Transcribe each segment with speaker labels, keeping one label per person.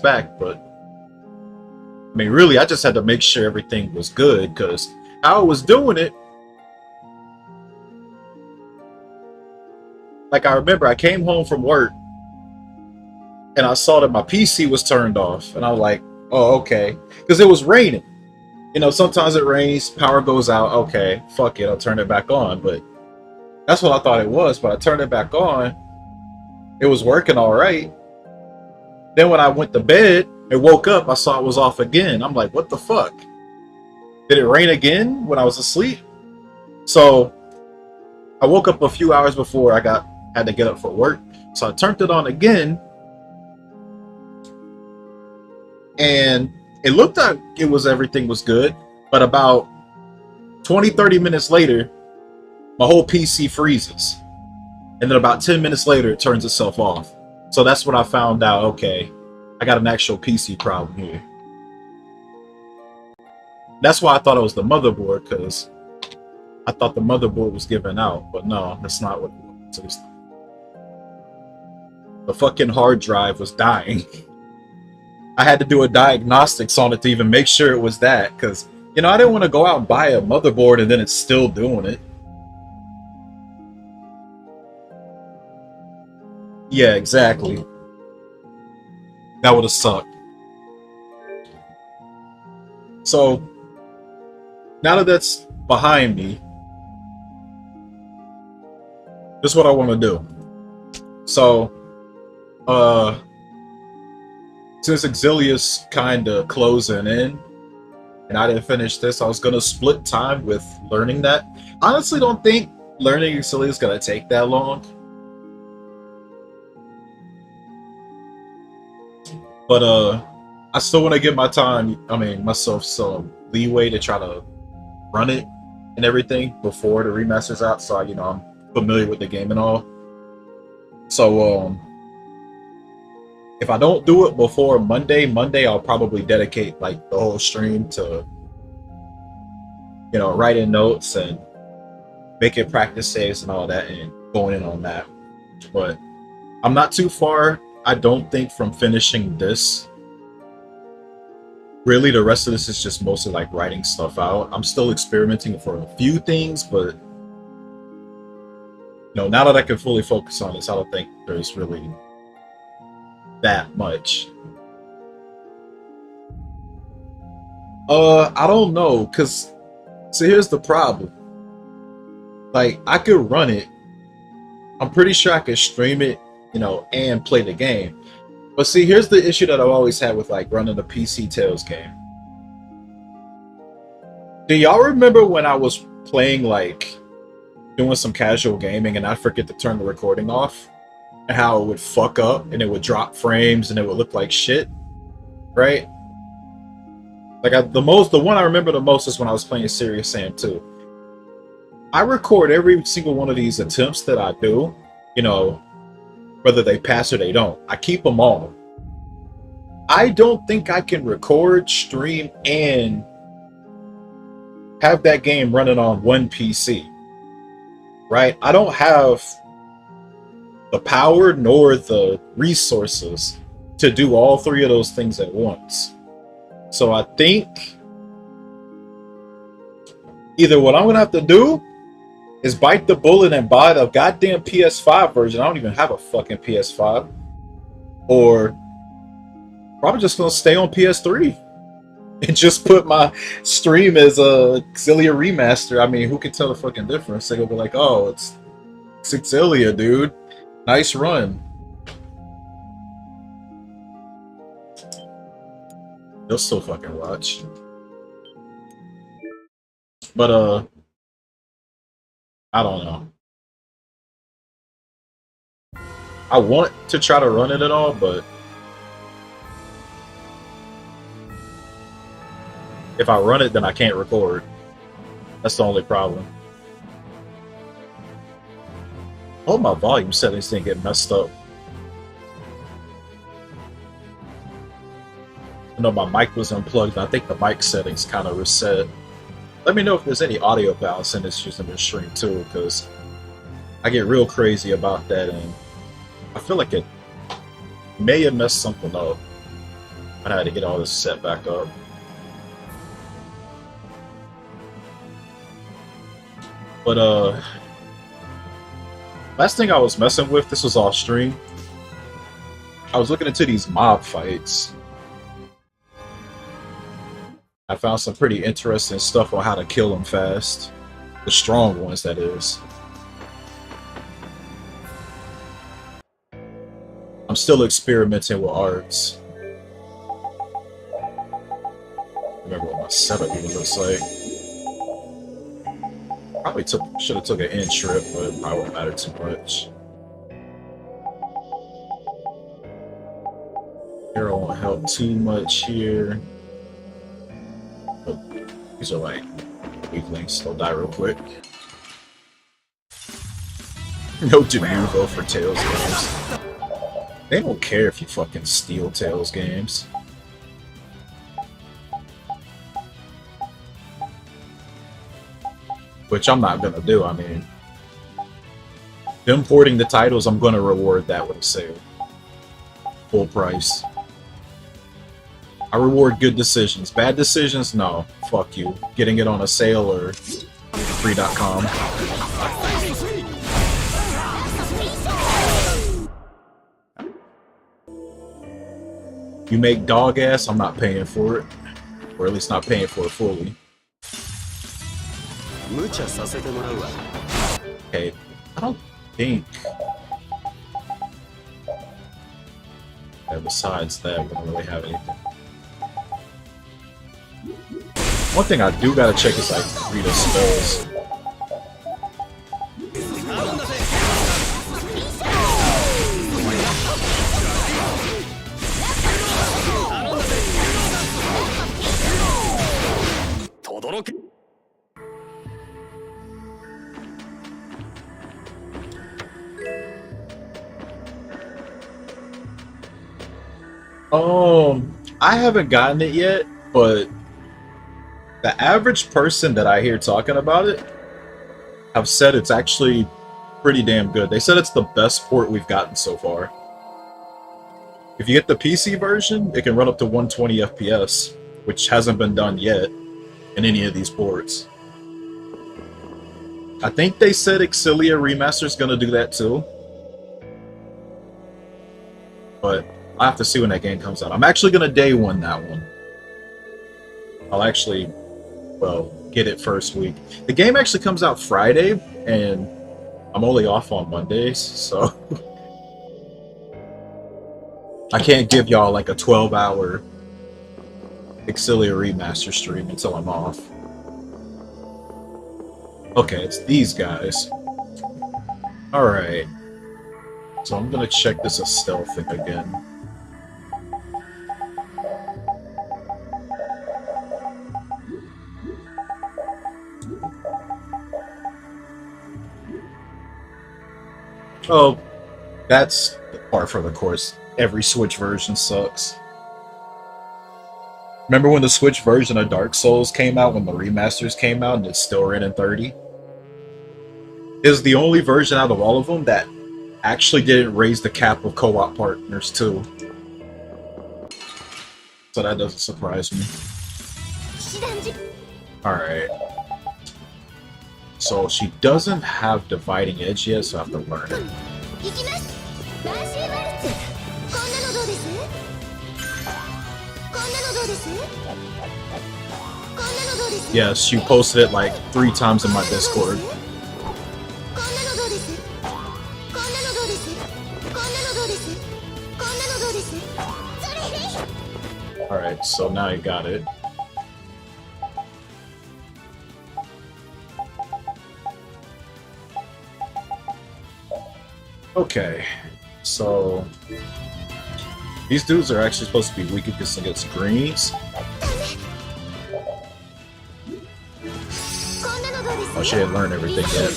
Speaker 1: back, but I mean, really, I just had to make sure everything was good, because how I was doing it, like I remember I came home from work and I saw that my PC was turned off, and I was like, oh, okay, because it was raining. You know, sometimes it rains, power goes out, okay, fuck it, I'll turn it back on. But that's what I thought it was, but I turned it back on, it was working all right. Then when I went to bed and woke up, I saw it was off again. I'm like, what the fuck? Did it rain again when I was asleep? So I woke up a few hours before I had to get up for work. So I turned it on again, and it looked like everything was good. But about 20-30 minutes later, my whole PC freezes. And then about 10 minutes later, it turns itself off. So that's when I found out, okay, I got an actual PC problem here. That's why I thought it was the motherboard, because I thought the motherboard was giving out. But no, that's not what it was. The fucking hard drive was dying. I had to do a diagnostics on it to even make sure it was that, because, you know, I didn't want to go out and buy a motherboard and then it's still doing it. Yeah, exactly. That would have sucked. So, now that that's behind me, this is what I want to do. So, since Exilia's kind of closing in, and I didn't finish this, I was going to split time with learning that. I honestly don't think learning Exilia is going to take that long. But I still want to give myself some leeway to try to run it and everything before the remaster's out, so you know, I'm familiar with the game and all. So if I don't do it before Monday I'll probably dedicate like the whole stream to, you know, writing notes and making practice saves and all that and going in on that. But I'm not too far, I don't think, from finishing this. Really, the rest of this is just mostly like writing stuff out. I'm still experimenting for a few things, but you know, now that I can fully focus on this, I don't think there's really that much. I don't know, cause see, here's the problem. Like, I could run it. I'm pretty sure I could stream it, you know, and play the game. But see, here's the issue that I've always had with like running a PC Tales game. Do y'all remember when I was playing, like doing some casual gaming, and I forget to turn the recording off, and how it would fuck up and it would drop frames and it would look like shit, right? Like the one I remember the most is when I was playing Serious Sam 2. I record every single one of these attempts that I do, you know, whether they pass or they don't. I keep them all. I don't think I can record, stream, and have that game running on one PC, right? I don't have the power nor the resources to do all three of those things at once. So I think either what I'm going to have to do is bite the bullet and buy the goddamn PS5 version. I don't even have a fucking PS5. Or probably just going to stay on PS3 and just put my stream as a Exilia remaster. I mean, who can tell the fucking difference? They'll be like, oh, it's Exilia, dude. Nice run. They'll still fucking watch. But, I don't know. I want to try to run it at all, but if I run it, then I can't record. That's the only problem. All my volume settings didn't get messed up. I know my mic was unplugged, and I think the mic settings kind of reset. Let me know if there's any audio balancing issues in the stream too, because I get real crazy about that, and I feel like it may have messed something up. I had to get all this set back up. But last thing I was messing with, this was off stream. I was looking into these mob fights. I found some pretty interesting stuff on how to kill them fast. The strong ones, that is. I'm still experimenting with arts. Remember what my setup even looks like. Probably should have took an in trip, but it probably won't matter too much. Arrow won't help too much here. But these are like weak links, they'll die real quick. No Denuvo for Tails games. They don't care if you fucking steal Tails games. Which I'm not gonna do, I mean. Them porting the titles, I'm gonna reward that with a sale. Full price. I reward good decisions. Bad decisions, no. Fuck you. Getting it on a sale or free.com. You make dog ass, I'm not paying for it. Or at least not paying for it fully. Okay, I don't think... Yeah, besides that, we don't really have anything. One thing I do gotta check is like Rita's spells. I haven't gotten it yet, but the average person that I hear talking about it have said it's actually pretty damn good. They said it's the best port we've gotten so far. If you get the PC version, it can run up to 120 FPS, which hasn't been done yet in any of these ports. I think they said Exilia Remaster is going to do that too. But I'll have to see when that game comes out. I'm actually going to day one that one. I'll actually, well, get it first week. The game actually comes out Friday, and I'm only off on Mondays, so... I can't give y'all like a 12-hour Exilia Remaster stream until I'm off. Okay, it's these guys. Alright. So I'm gonna check this as stealthing again. Oh, that's the part for the course. Every Switch version sucks. Remember when the Switch version of Dark Souls came out, when the remasters came out, and it's still ran in 30? It was the only version out of all of them that actually didn't raise the cap of co-op partners too. So that doesn't surprise me. Alright. So she doesn't have Dividing Edge yet, so I have to learn it. Yes, you posted it like 3 times in my Discord. Alright, so now you got it. Okay, so these dudes are actually supposed to be weak against greens. Oh, she didn't learn everything yet.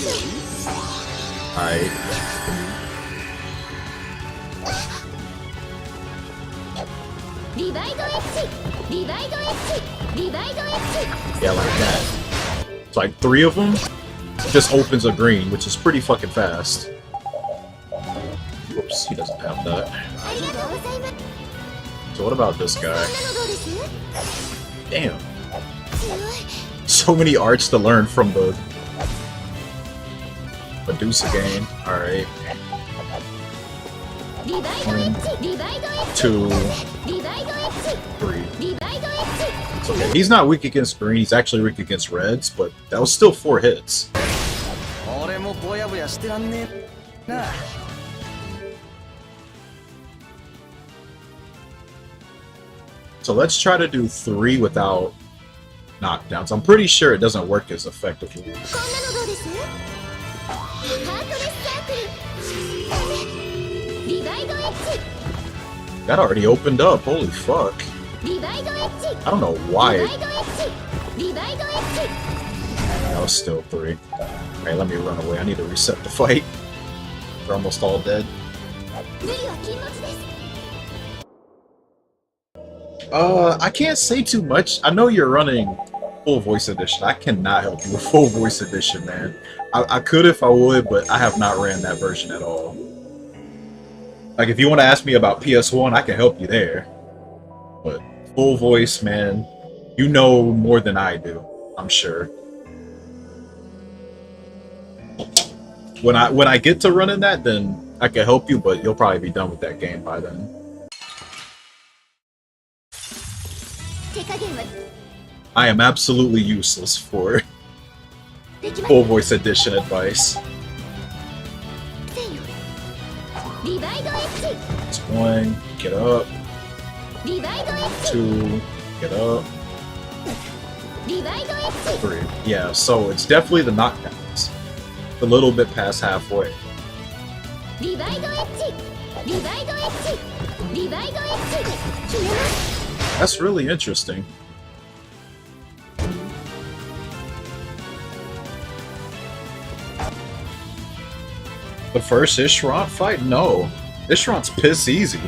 Speaker 1: Alright. Yeah, like that. It's like 3 of them just opens a green, which is pretty fucking fast. Whoops, he doesn't have that. So what about this guy? Damn. So many arts to learn from the Medusa game. Alright. 1, 2, 3. It's okay. He's not weak against green, he's actually weak against reds, but that was still 4 hits. So let's try to do 3 without knockdowns. I'm pretty sure it doesn't work as effectively. That already opened up, holy fuck. I don't know why. That was still 3. Alright, let me run away. I need to reset the fight. They're almost all dead. I can't say too much. I know you're running full voice edition. I cannot help you with full voice edition, man. I could if I would, but I have not ran that version at all. Like, if you want to ask me about PS1, I can help you there. But full voice, man, you know more than I do, I'm sure. When I get to running that, then I can help you, but you'll probably be done with that game by then. I am absolutely useless for full voice edition advice. It's 1, get up. 2, get up. 3. Yeah, so it's definitely the knockdowns. A little bit past halfway. That's really interesting. The first Ishrant fight? No. Ishrant's piss easy.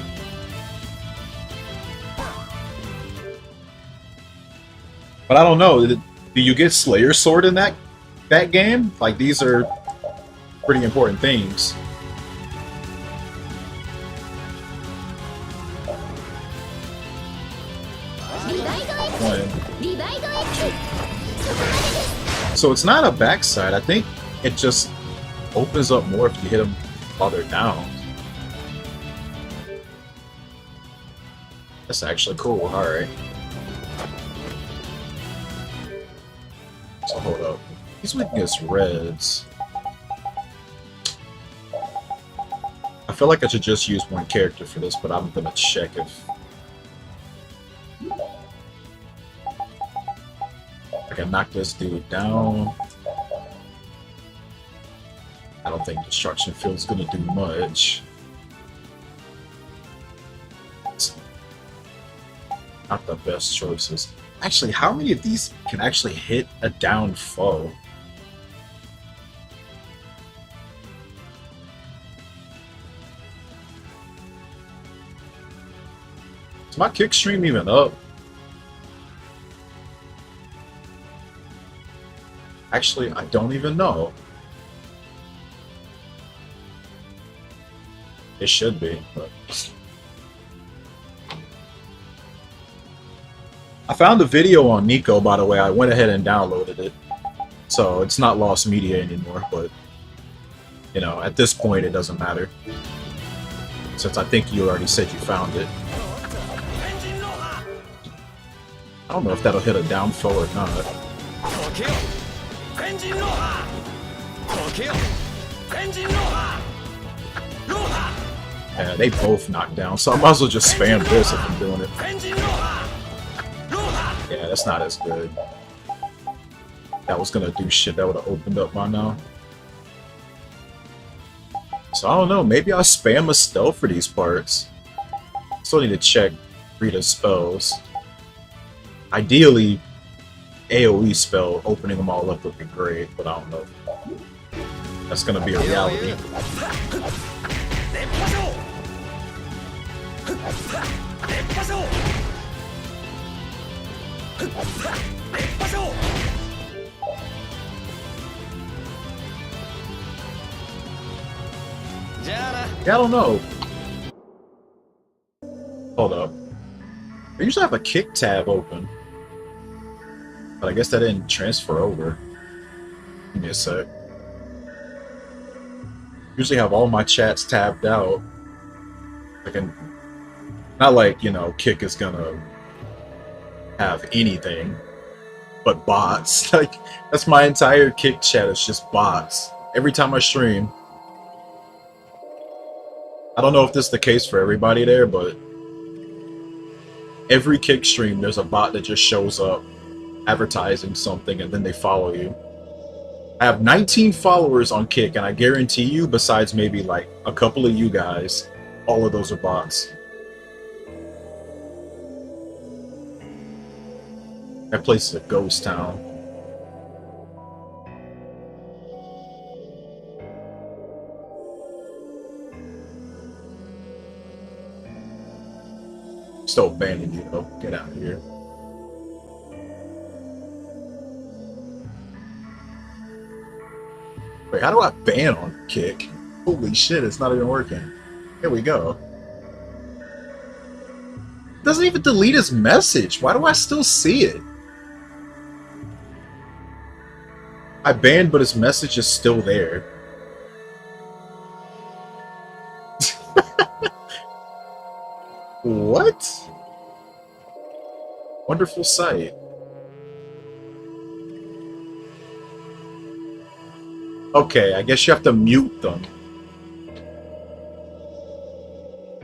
Speaker 1: But I don't know, do you get Slayer Sword in that game? Like, these are pretty important things. So it's not a backside. I think it just opens up more if you hit them while they're down. That's actually cool. Alright. So hold up. He's weak against reds. I feel like I should just use one character for this, but I'm gonna check if I can knock this dude down. I don't think Destruction Field's gonna do much. It's not the best choices. Actually, how many of these can actually hit a down foe? Is my kick stream even up? Actually, I don't even know. It should be, but I found the video on Nico, by the way. I went ahead and downloaded it. So it's not lost media anymore, but you know, at this point it doesn't matter. Since I think you already said you found it. I don't know if that'll hit a down foe or not. Yeah, they both knocked down, so I might as well just spam this if I'm doing it. Yeah, that's not as good. That was gonna do shit that would have opened up by now. So I don't know, maybe I'll spam a stealth for these parts. Still need to check Rita's spells. Ideally, AoE spell, opening them all up would be great, but I don't know. That's gonna be a reality. Yeah, I don't know. Hold up. I usually have a kick tab open, but I guess that didn't transfer over. Give me a sec. Usually have all my chats tabbed out. I can, not like, you know, Kick is gonna have anything but bots. Like, that's my entire Kick chat, is just bots. Every time I stream. I don't know if this is the case for everybody there, but every Kick stream, there's a bot that just shows up advertising something and then they follow you. I have 19 followers on Kick, and I guarantee you, besides maybe like a couple of you guys, all of those are bots. That place is a ghost town. Still banning you though. Get out of here. Wait, how do I ban on Kick? Holy shit, it's not even working. Here we go. It doesn't even delete his message. Why do I still see it? I banned, but his message is still there. What? Wonderful sight. Okay, I guess you have to mute them.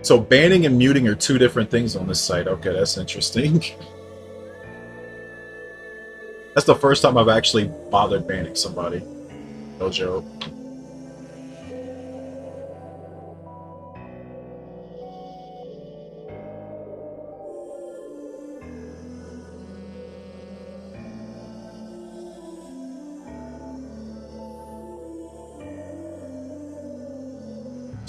Speaker 1: So banning and muting are two different things on this site. Okay, that's interesting. That's the first time I've actually bothered banning somebody. No joke.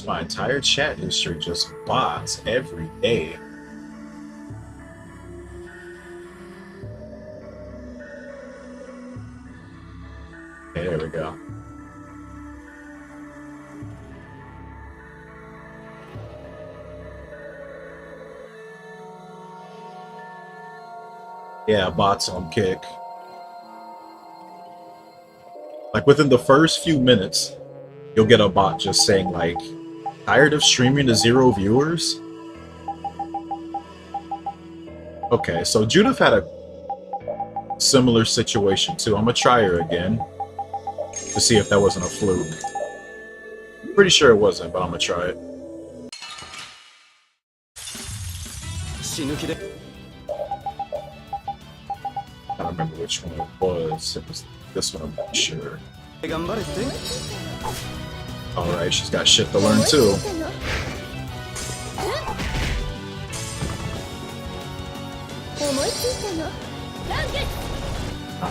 Speaker 1: My entire chat history just bots every day. Okay, there we go. Yeah, bots on Kick. Like within the first few minutes, you'll get a bot just saying like, tired of streaming to 0 viewers? Okay, so Judith had a similar situation too. I'm gonna try her again to see if that wasn't a fluke. Pretty sure it wasn't, but I'm gonna try it. I don't remember which one it was. It was this one, I'm not sure. Alright, she's got shit to learn too.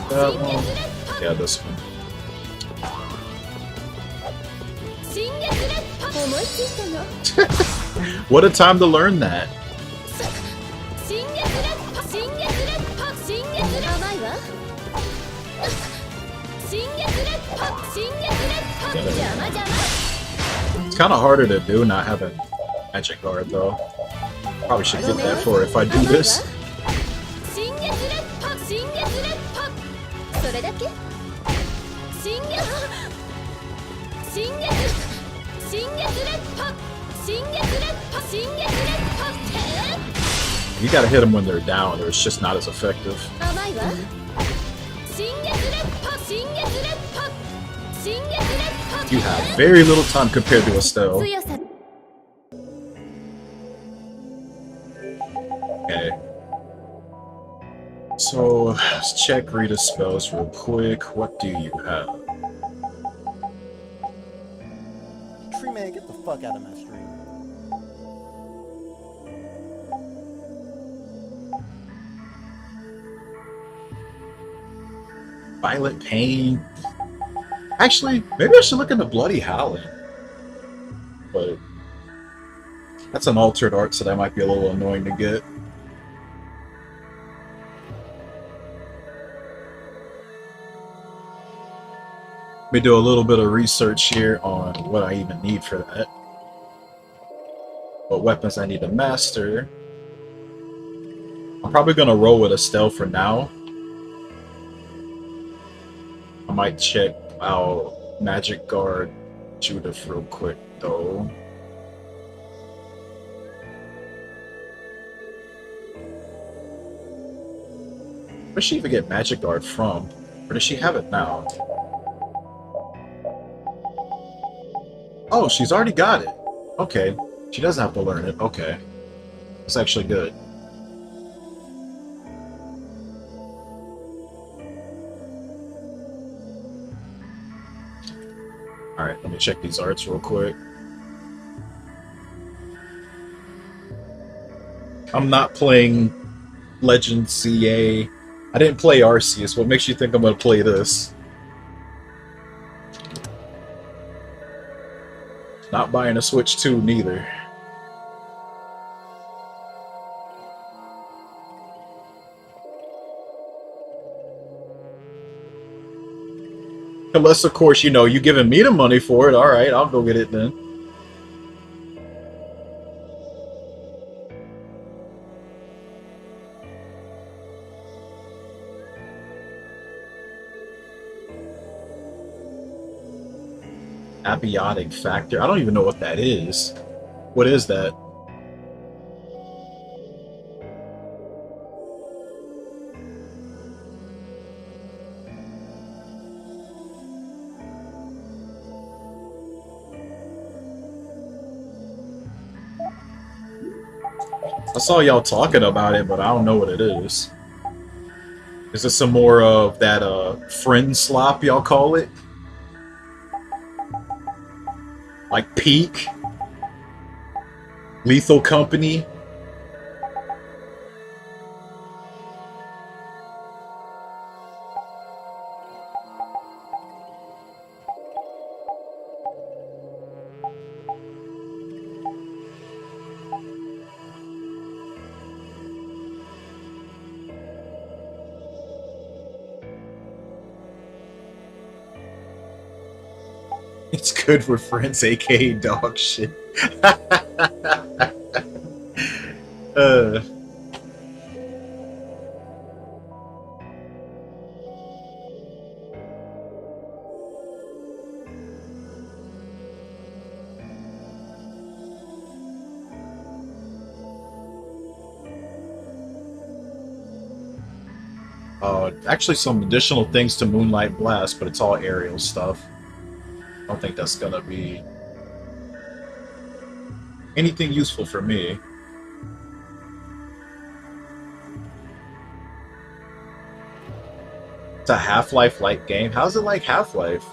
Speaker 1: That one. Yeah, this one. What a time to learn that. It's kind of harder to do not having magic guard though. Probably should get that for if I do this. You gotta hit them when they're down, or it's just not as effective. You have very little time compared to Estelle. Okay. So, let's check Rita's spells real quick. What do you have?
Speaker 2: Tree man, get the fuck out of my stream.
Speaker 1: Violent Pain. Actually, maybe I should look into Bloody Howling. But that's an altered art, so that might be a little annoying to get. Let me do a little bit of research here on what I even need for that. What weapons I need to master. I'm probably gonna roll with Estelle for now. I might check out Magic Guard Judith real quick though. Where does she even get Magic Guard from? Or does she have it now? Oh, she's already got it. Okay. She doesn't have to learn it. Okay. That's actually good. Alright, let me check these arts real quick. I'm not playing Legend CA. I didn't play Arceus. What makes you think I'm going to play this? Not buying a Switch 2 neither. Unless, of course, you know, you giving me the money for it. Alright, I'll go get it then. Abiotic factor. I don't even know what that is. What is that? I saw y'all talking about it, but I don't know what it is. Is this some more of that friend slop y'all call it? Like Peak? Lethal Company? It's good with friends, aka dog shit. uh, actually some additional things to Moonlight Blast, but it's all aerial stuff. I don't think that's gonna be anything useful for me. It's a Half-Life like game. How's it like Half-Life?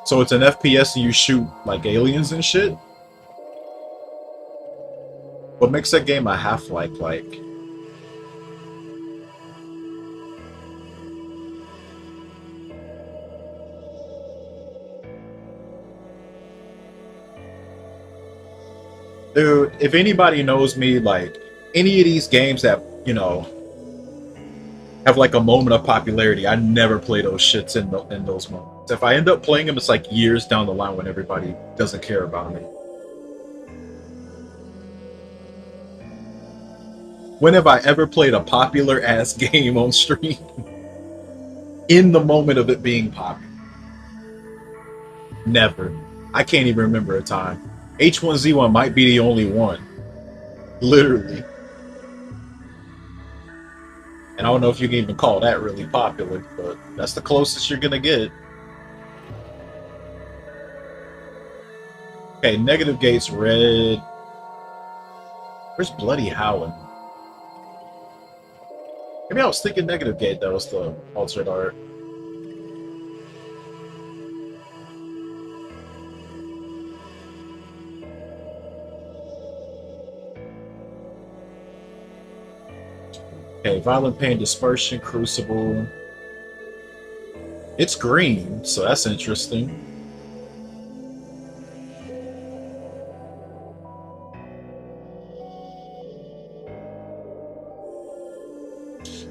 Speaker 1: So it's an FPS and you shoot like aliens and shit? What makes that game a Half-Life like? Dude, if anybody knows me, like, any of these games that, you know, have like a moment of popularity, I never play those shits in those moments. If I end up playing them, it's like years down the line when everybody doesn't care about me. When have I ever played a popular ass game on stream in the moment of it being popular? Never. I can't even remember a time. H1Z1 might be the only one. Literally. And I don't know if you can even call that really popular, but that's the closest you're gonna get. Okay, negative gates red. Where's Bloody Howling? Maybe I was thinking negative gate, that was the alternate art. Okay, Violent Pain, Dispersion, Crucible. It's green, so that's interesting.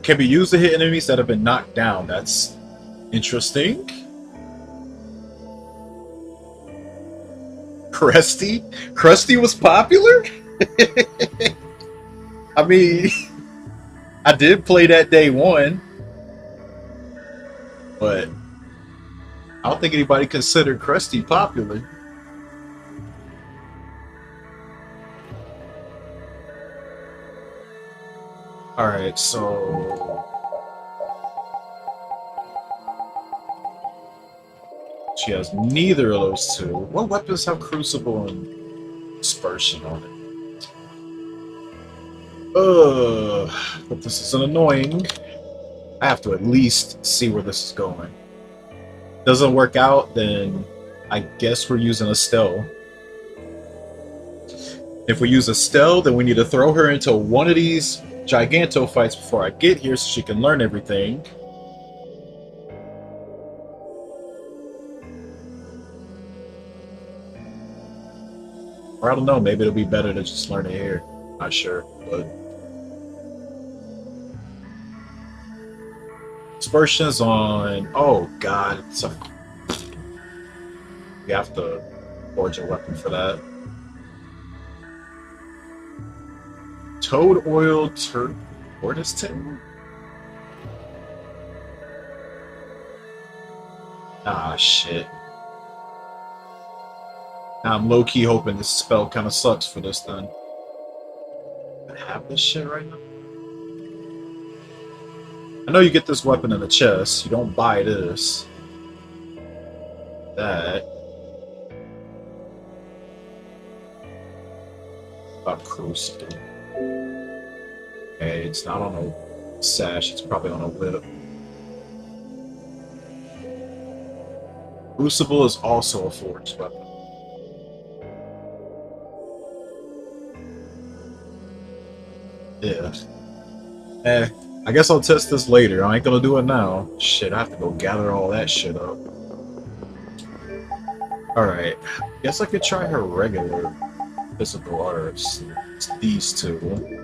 Speaker 1: Can be used to hit enemies that have been knocked down. That's interesting. Krusty? Krusty was popular? I mean, I did play that day one, but I don't think anybody considered Krusty popular. Alright, so she has neither of those two. What weapons have Crucible and Dispersion on it? But this is annoying. I have to at least see where this is going. Doesn't work out, then I guess we're using Estelle. If we use Estelle, then we need to throw her into one of these Giganto fights before I get here so she can learn everything. Or I don't know, maybe it'll be better to just learn it here. Not sure, but Dispersion's on. Oh god, we have to forge a weapon for that. Toad Oil Tortoise Tin? Ah, shit. Now I'm low-key hoping this spell kind of sucks for this then. I have this shit right now? I know you get this weapon in the chest. You don't buy this. That. About Crucible. Okay, it's not on a sash. It's probably on a whip. Crucible is also a forged weapon. Yeah. I guess I'll test this later. I ain't gonna do it now. Shit, I have to go gather all that shit up. Alright. Guess I could try her regular physical arts. It's these two.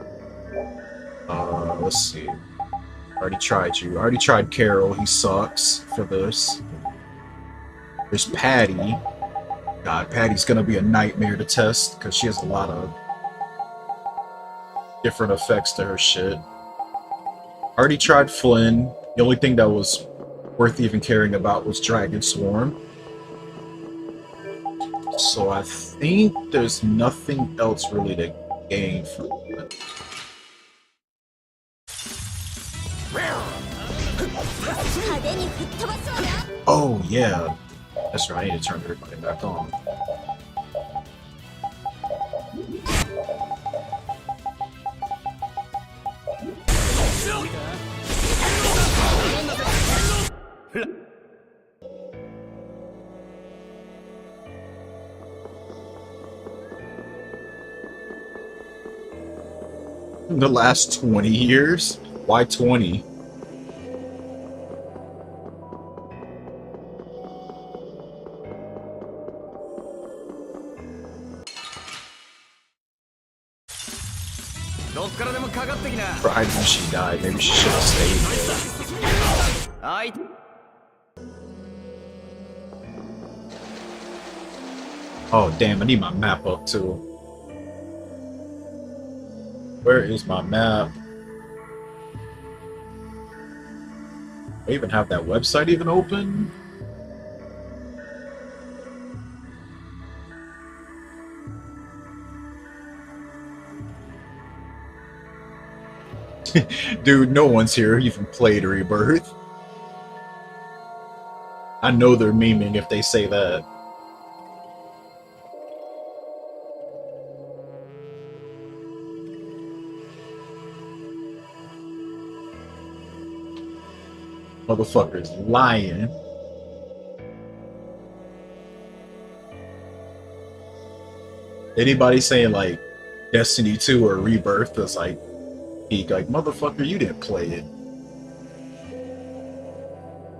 Speaker 1: Let's see. Already tried you. Already tried Carol. He sucks for this. There's Patty. God, Patty's gonna be a nightmare to test because she has a lot of different effects to her shit. Already tried Flynn. The only thing that was worth even caring about was Dragon Swarm. So I think there's nothing else really to gain from it. Oh yeah, that's right. I need to turn everybody back on. In the last 20 years? Why 20? Cried when she died. Maybe she should have stayed there. Oh damn, I need my map up too. Where is my map? I even have that website even open? Dude, no one's here even played Rebirth. I know they're memeing if they say that. Motherfucker's lying. Anybody saying like Destiny 2 or Rebirth is like peak, like motherfucker, you didn't play it.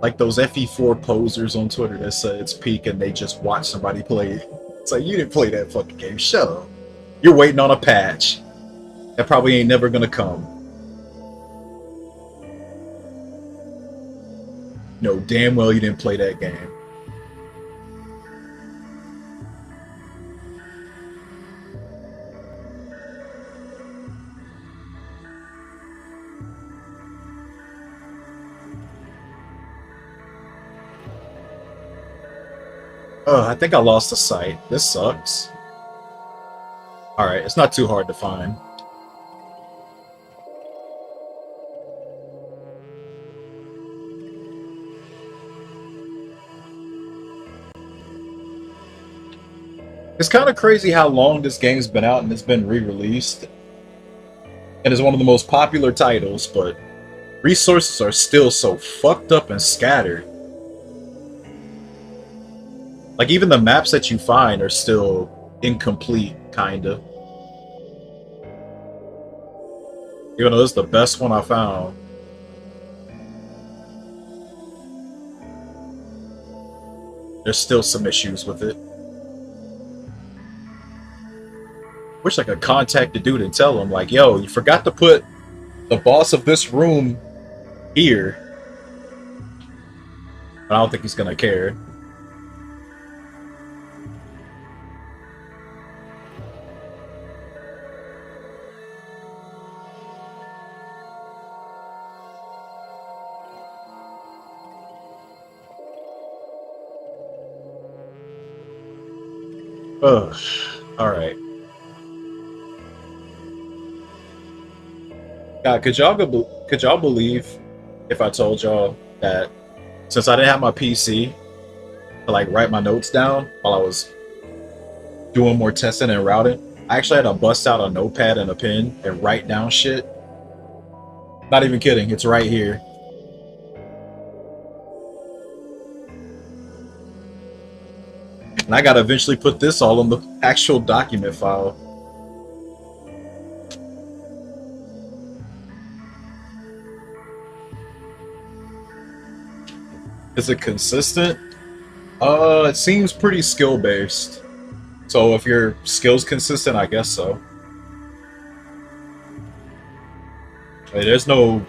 Speaker 1: Like those FE4 posers on Twitter that say it's peak and they just watch somebody play it. It's like you didn't play that fucking game. Shut up. You're waiting on a patch that probably ain't never gonna come. No, damn well you didn't play that game. I think I lost the sight. This sucks. Alright, it's not too hard to find. It's kind of crazy how long this game's been out and it's been re-released. And it's one of the most popular titles, but resources are still so fucked up and scattered. Like, even the maps that you find are still incomplete, kinda. Even though this is the best one I found. There's still some issues with it. Wish I could contact the dude and tell him, like, yo, you forgot to put the boss of this room here. But I don't think he's gonna care. Ugh. Alright. God, could y'all believe if I told y'all that since I didn't have my PC to like write my notes down while I was doing more testing and routing, I actually had to bust out a notepad and a pen and write down shit. Not even kidding, it's right here. And I gotta eventually put this all on the actual document file. Is it consistent? It seems pretty skill based. So if your skill's consistent, I guess so. Like, there's no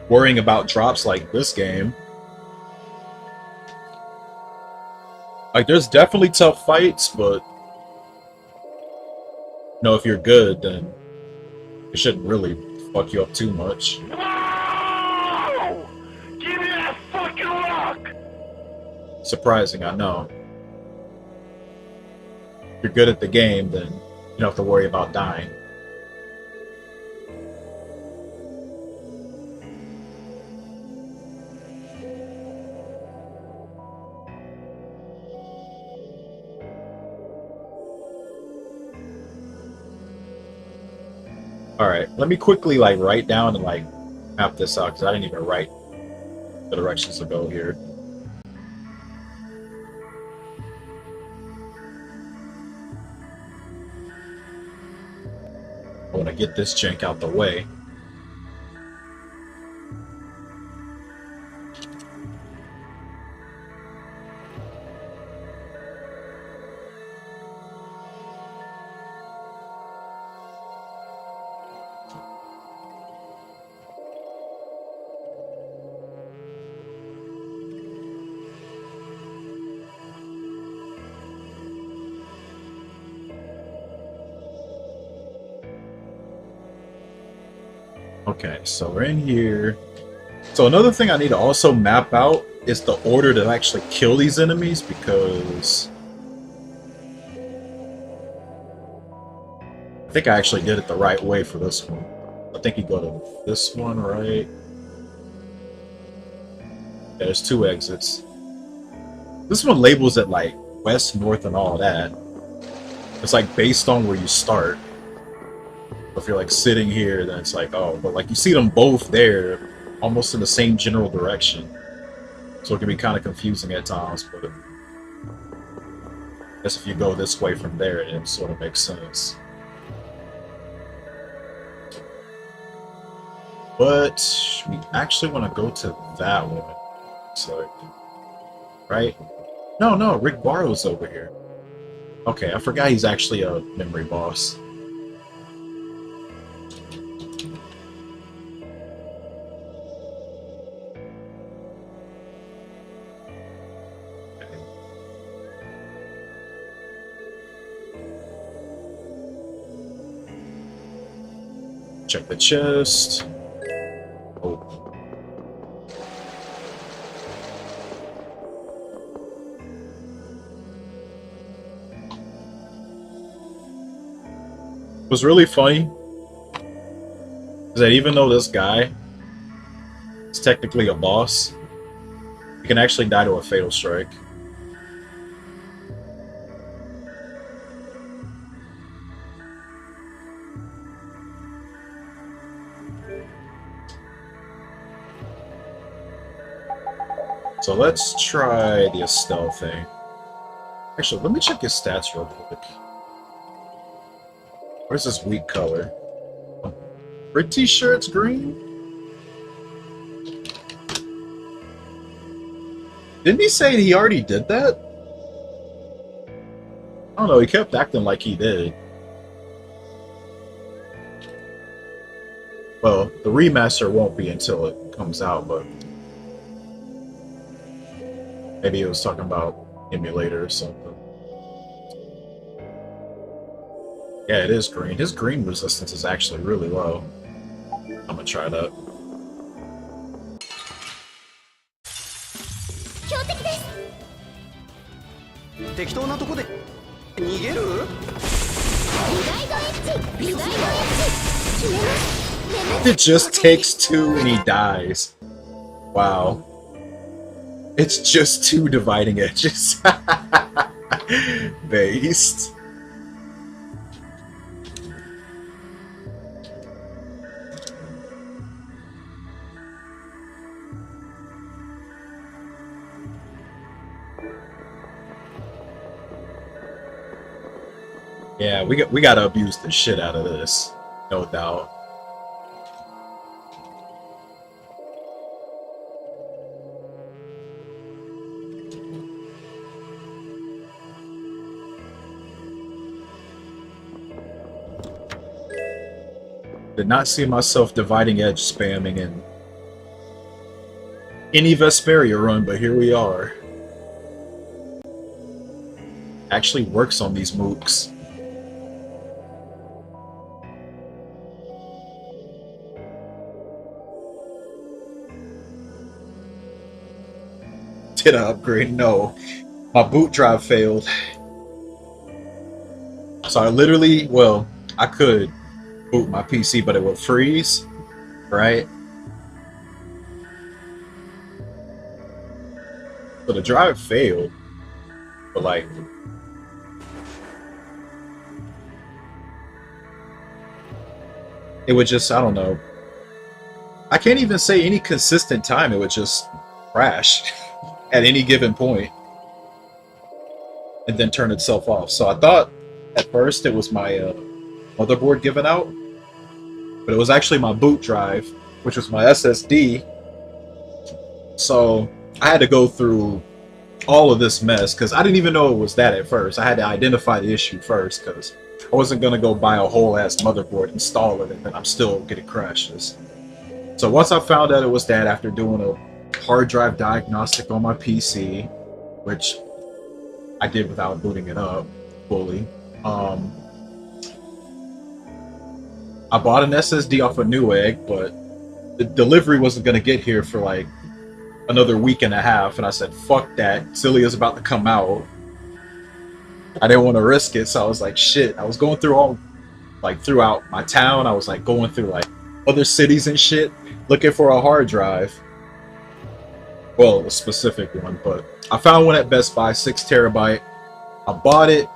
Speaker 1: worrying about drops like this game. Like, there's definitely tough fights, but you know, if you're good, then it shouldn't really fuck you up too much.
Speaker 3: No! Give me that fucking rock!
Speaker 1: Surprising, I know. If you're good at the game, then you don't have to worry about dying. Alright, let me quickly like write down and like map this out because I didn't even write the directions to go here. I want to get this jank out the way. Okay, so we're in here. So another thing I need to also map out is the order to actually kill these enemies, because I think I actually did it the right way for this one. I think you go to this one, right? Yeah, there's two exits. This one labels it like west, north, and all that. It's like based on where you start. If you're like sitting here, then it's like, oh, but like you see them both there, almost in the same general direction. So it can be kind of confusing at times, but I guess if you go this way from there, it sort of makes sense. But we actually want to go to that one. So, right? No, Rick Barrow's over here. Okay, I forgot he's actually a memory boss. Check the chest. Oh. What's really funny is that even though this guy is technically a boss, he can actually die to a fatal strike. So let's try the Estelle thing. Actually, let me check his stats real quick. Where's this weak color? Pretty sure it's green? Didn't he say he already did that? I don't know, he kept acting like he did. Well, the remaster won't be until it comes out, but maybe he was talking about emulator or something. Yeah, it is green. His green resistance is actually really low. I'm gonna try that. It just takes 2 and he dies. Wow. It's just 2 dividing edges. Based. Yeah, we gotta abuse the shit out of this, no doubt. Did not see myself dividing edge spamming in any Vesperia run, but here we are. Actually works on these mooks. Did I upgrade? No. My boot drive failed. So I literally, well, I could boot my PC, but it would freeze, right? So the drive failed, but like, it would just, I don't know. I can't even say any consistent time, it would just crash at any given point and then turn itself off. So I thought at first it was my motherboard giving out, but it was actually my boot drive, which was my SSD. So I had to go through all of this mess because I didn't even know it was that at first. I had to identify the issue first because I wasn't going to go buy a whole ass motherboard, install it, and then I'm still getting crashes. So once I found out it was that, after doing a hard drive diagnostic on my PC, which I did without booting it up fully, I bought an SSD off of Newegg, but the delivery wasn't going to get here for like another week and a half, and I said, fuck that, Celia's about to come out. I didn't want to risk it, so I was like, shit. I was going through all, like, throughout my town, I was like going through like other cities and shit, looking for a hard drive. Well, a specific one, but I found one at Best Buy, 6 terabyte. I bought it.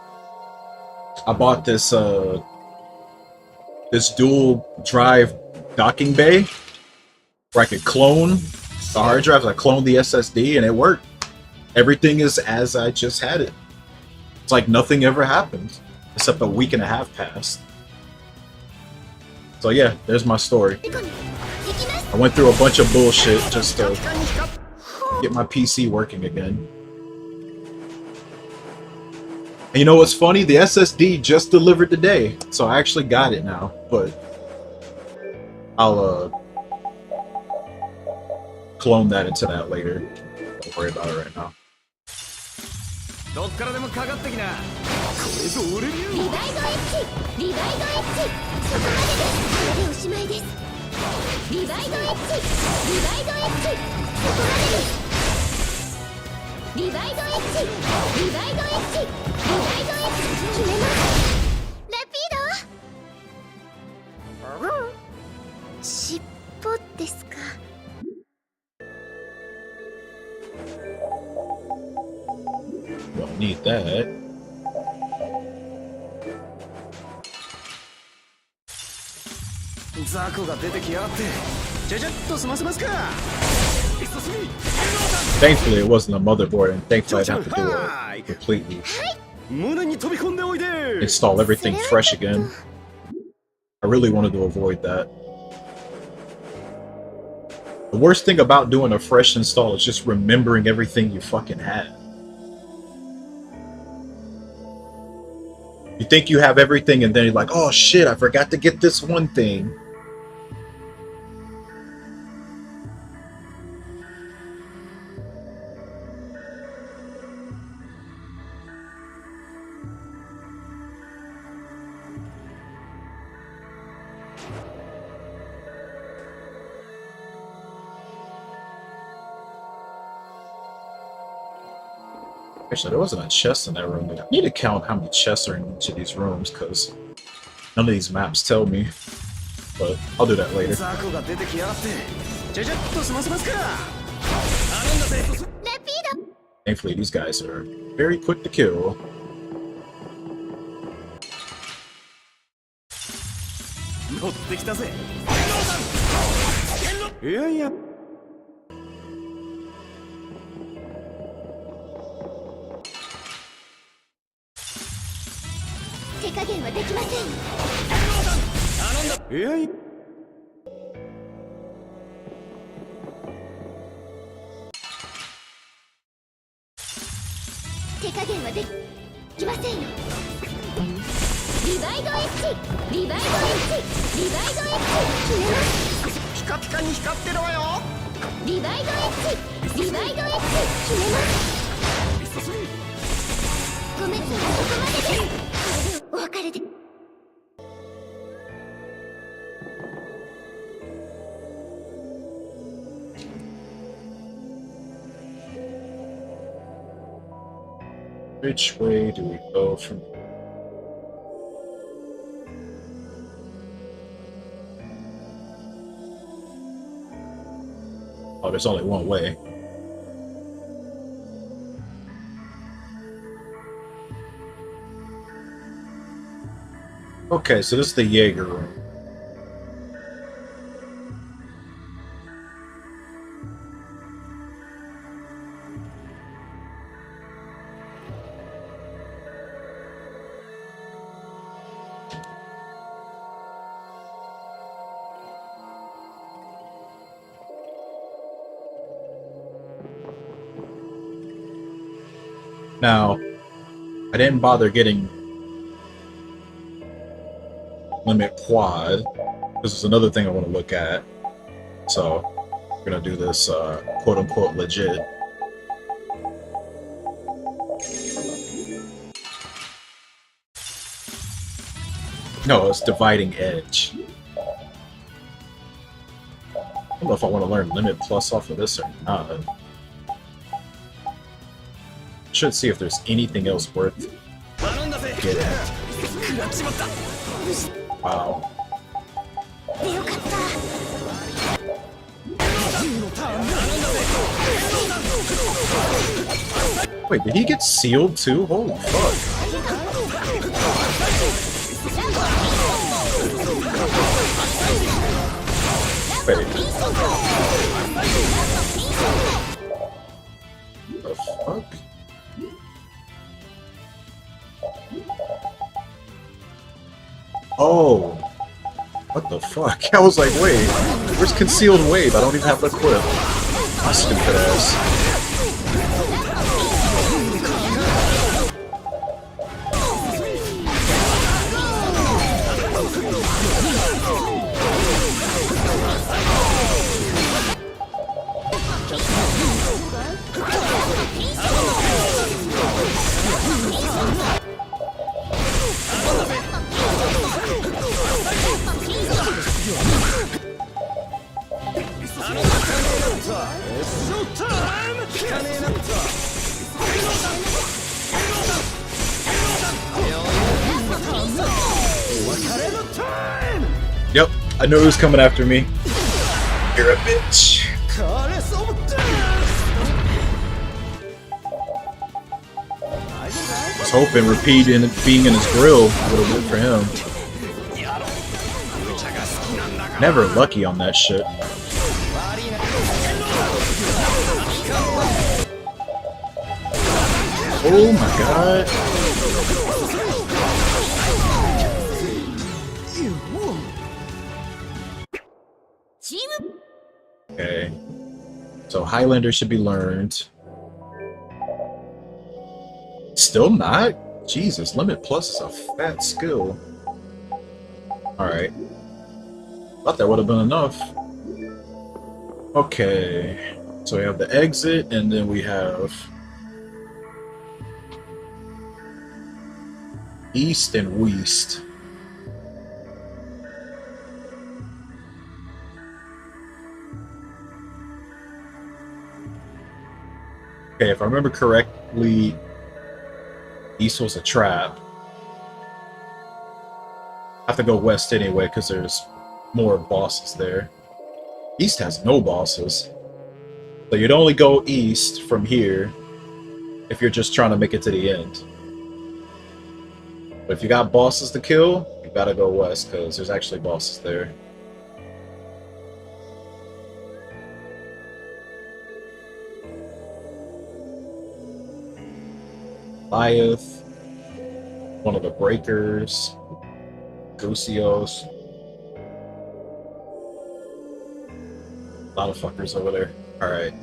Speaker 1: I bought this this dual drive docking bay where I could clone the hard drives. I cloned the SSD and it worked. Everything is as I just had it. It's like nothing ever happened, except a week and a half passed. So yeah, there's my story. I went through a bunch of bullshit just to get my PC working again. And you know what's funny? The SSD just delivered today, so I actually got it now, but I'll clone that into that later. Don't worry about it right now.
Speaker 4: 尻尾ですか。
Speaker 1: Don't need that. Thankfully, it wasn't a motherboard, and thankfully, I'd have to do it completely. Install everything fresh again. I really wanted to avoid that. The worst thing about doing a fresh install is just remembering everything you fucking had. You think you have everything, and then you're like, oh shit, I forgot to get this one thing. Actually, there wasn't a chest in that room. I need to count how many chests are in each of these rooms, because none of these maps tell me. But I'll do that later. Thankfully, these guys are very quick to kill.
Speaker 4: Yeah. 手加減はできません。手加減はできませんよ。リバイドエッジ、リバイドエッジ、リバイドエッジ、決めます。ピカピカに光ってるわよ。リバイドエッジ、リバイドエッジ、決めます。ごめんなさい、ここまでです。 お別れで。
Speaker 1: Which way do we go from here? Oh, there's only one way. Okay, so this is the Jaeger room. Now, I didn't bother getting limit quad. This is another thing I want to look at. So, we're gonna do this quote-unquote legit. No, it's dividing edge. I don't know if I want to learn limit plus off of this or not. Should see if there's anything else worth getting. Wow. Wait, did he get sealed too? Holy fuck. Wait. The fuck? Oh, what the fuck? I was like, wait, where's concealed wave? I don't even have the clip. My stupid ass. Yep, I knew he was coming after me. You're a bitch. I was hoping repeating being in his grill would have worked for him. Never lucky on that shit. Oh my god. Okay. So Highlander should be learned. Still not? Jesus, Limit Plus is a fat skill. Alright. Thought that would have been enough. Okay. So we have the exit, and then we have East and West. Okay, if I remember correctly, East was a trap. I have to go west anyway because there's more bosses there. East has no bosses. So you'd only go east from here if you're just trying to make it to the end. But if you got bosses to kill, you gotta go west because there's actually bosses there. Goliath, one of the breakers, Gusios. A lot of fuckers over there. Alright.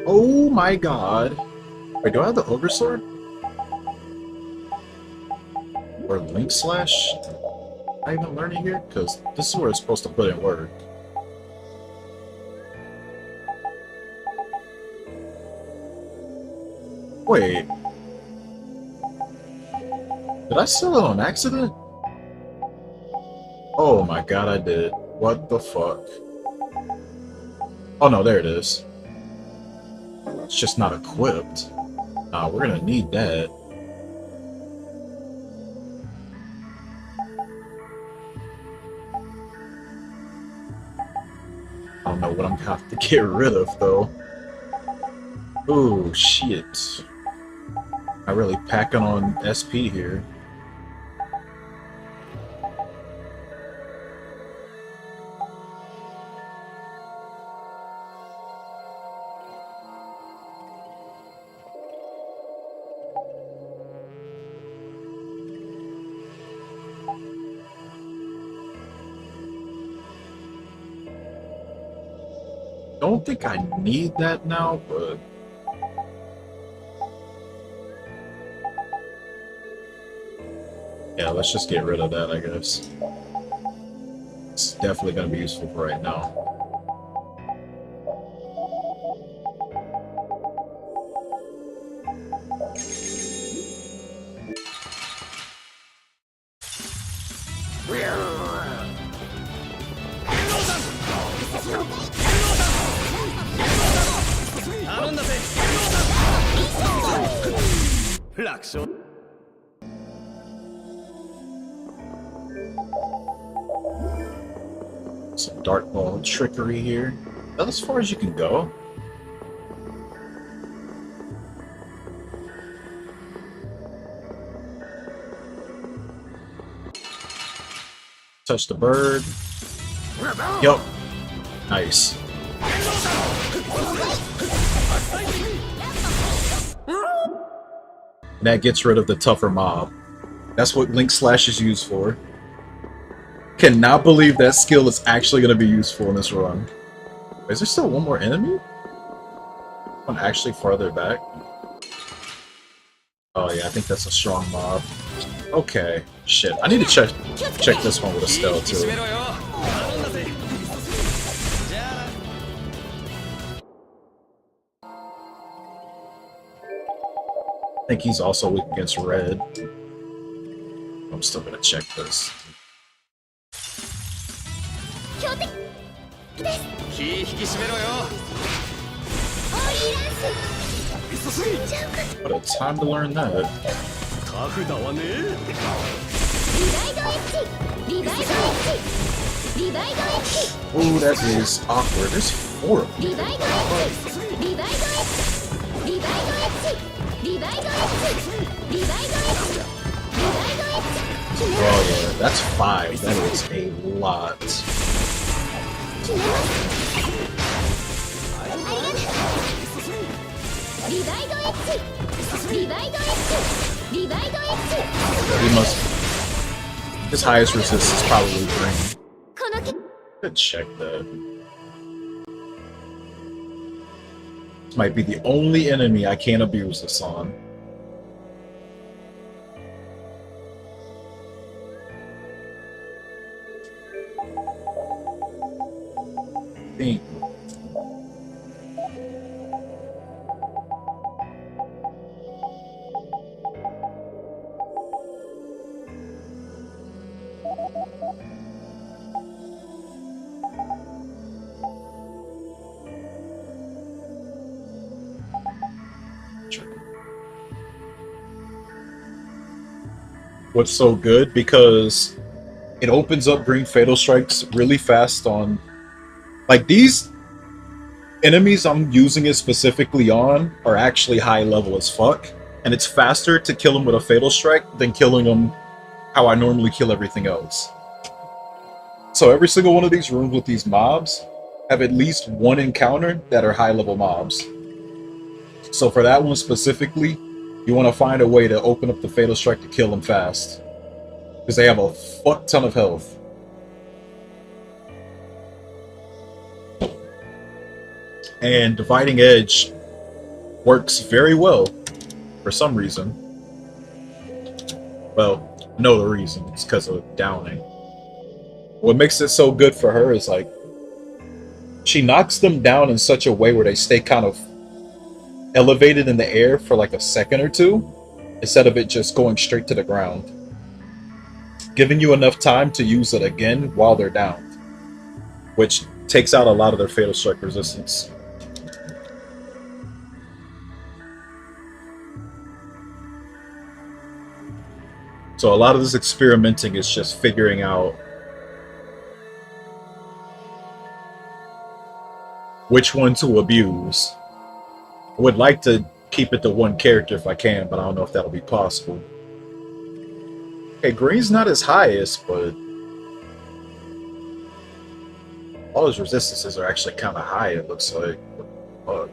Speaker 1: Oh my god. Wait, do I have the Ogre Sword? Or Link Slash? Am I even learning here? Because this is where it's supposed to put in work. Wait. Did I sell it on accident? Oh my god, I did. What the fuck? Oh no, there it is. It's just not equipped. Nah, we're gonna need that. I don't know what I'm gonna have to get rid of though. Oh shit. I'm really packing on SP here. Don't think I need that now, but yeah, let's just get rid of that, I guess. It's definitely gonna be useful for right now. Some Dark Ball trickery here. That's as far as you can go. Touch the bird. Yup. Nice. And that gets rid of the tougher mob. That's what Link Slash is used for. Cannot believe that skill is actually going to be useful in this run. Is there still one more enemy? One actually farther back? Oh yeah, I think that's a strong mob. Okay, shit. I need to check this one with a stealth too. I think he's also weak against red. I'm still gonna check this. What a time to learn that. Ooh, that is awkward. There's 4 of them. Oh yeah, that's 5. That is a lot. He must. His highest resist is probably green. Good check that. This might be the only enemy I can't abuse this on. Think. What's so good because it opens up green fatal strikes really fast on, like, these enemies I'm using it specifically on are actually high level as fuck, and it's faster to kill them with a fatal strike than killing them how I normally kill everything else. So every single one of these rooms with these mobs have at least one encounter that are high level mobs. So for that one specifically, you want to find a way to open up the fatal strike to kill them fast, because they have a fuck ton of health. And Dividing Edge works very well for some reason. Well, no the reason, it's because of downing. What makes it so good for her is, like, she knocks them down in such a way where they stay kind of elevated in the air for like a second or two, instead of it just going straight to the ground, giving you enough time to use it again while they're down, which takes out a lot of their fatal strike resistance. So a lot of this experimenting is just figuring out which one to abuse. I would like to keep it to one character if I can, but I don't know if that'll be possible. Okay, green's not his highest, but all his resistances are actually kind of high, it looks like. Fuck.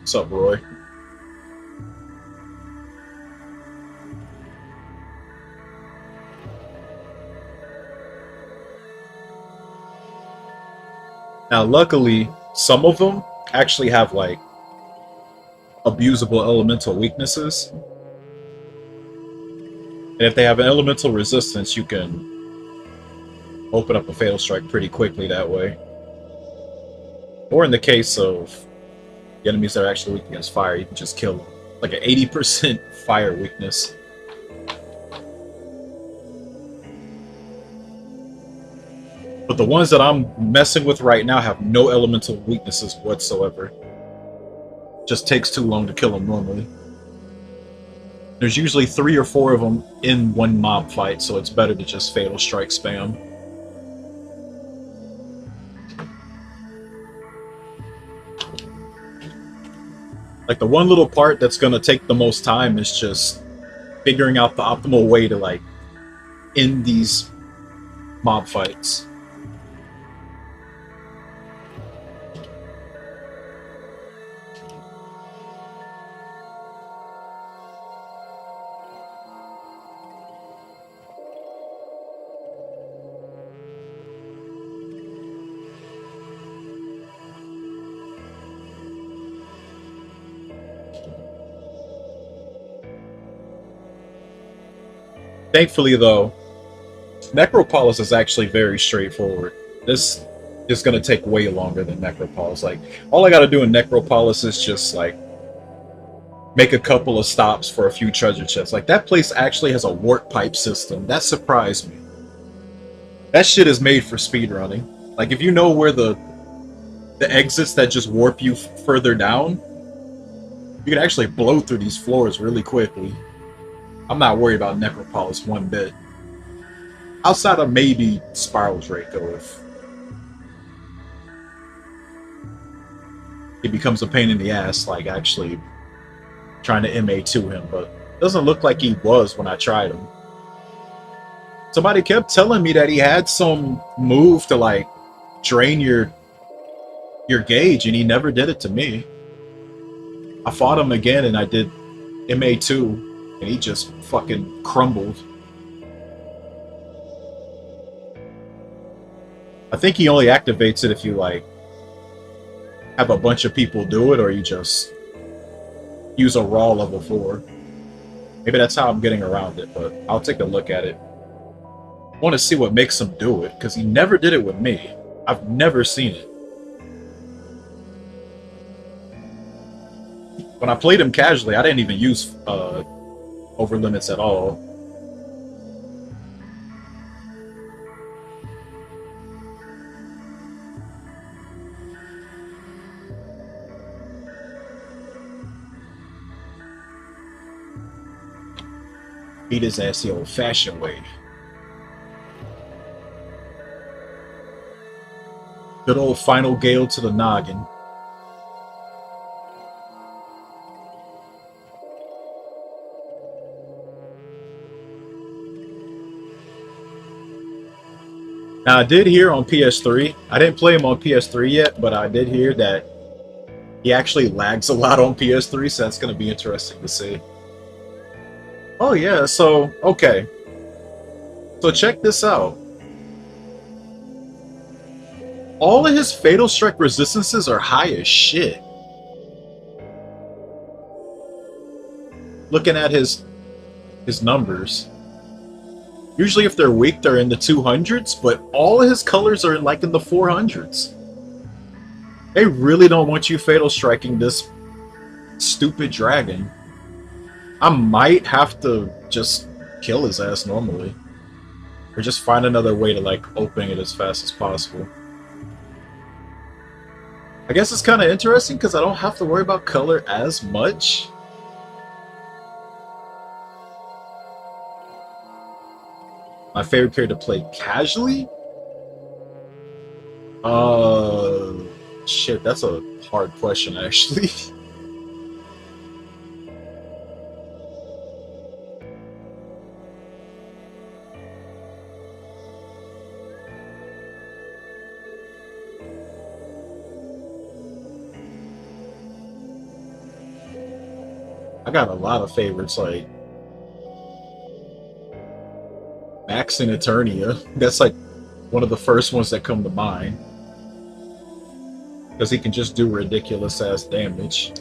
Speaker 1: What's up, Roy? Now, luckily, some of them actually have, like, abusable elemental weaknesses. And if they have an elemental resistance, you can open up a fatal strike pretty quickly that way. Or in the case of the enemies that are actually weak against fire, you can just kill them. Like an 80% fire weakness. But the ones that I'm messing with right now have no elemental weaknesses whatsoever. Just takes too long to kill them normally. There's usually 3 or 4 of them in one mob fight, so it's better to just fatal strike spam. Like the one little part that's gonna take the most time is just figuring out the optimal way to like end these mob fights. Thankfully, though, Necropolis is actually very straightforward. This is going to take way longer than Necropolis. Like, all I got to do in Necropolis is just, like, make a couple of stops for a few treasure chests. Like, that place actually has a warp pipe system. That surprised me. That shit is made for speedrunning. Like, if you know where the exits that just warp you further down, you can actually blow through these floors really quickly. I'm not worried about Necropolis one bit. Outside of maybe Spiral Draco, if it becomes a pain in the ass, like actually trying to MA2 him, but it doesn't look like he was when I tried him. Somebody kept telling me that he had some move to like drain your gauge, and he never did it to me. I fought him again and I did MA2 and he just fucking crumbled. I think he only activates it if you like have a bunch of people do it, or you just use a raw level 4. Maybe that's how I'm getting around it, but I'll take a look at it. I want to see what makes him do it, because he never did it with me. I've never seen it. When I played him casually, I didn't even use over limits at all. Beat his ass the old-fashioned way. Good old final gale to the noggin. Now, I did hear on PS3, I didn't play him on PS3 yet, but I did hear that he actually lags a lot on PS3, so that's going to be interesting to see. Oh yeah, so, okay. So check this out. All of his Fatal Strike resistances are high as shit. Looking at his numbers. Usually if they're weak, they're in the 200s, but all of his colors are like in the 400s. They really don't want you Fatal Striking this stupid dragon. I might have to just kill his ass normally. Or just find another way to like open it as fast as possible. I guess it's kind of interesting because I don't have to worry about color as much. My favorite character to play casually? Shit, that's a hard question actually. I got a lot of favorites, like Max in Eternia. That's like one of the first ones that come to mind. Because he can just do ridiculous ass damage.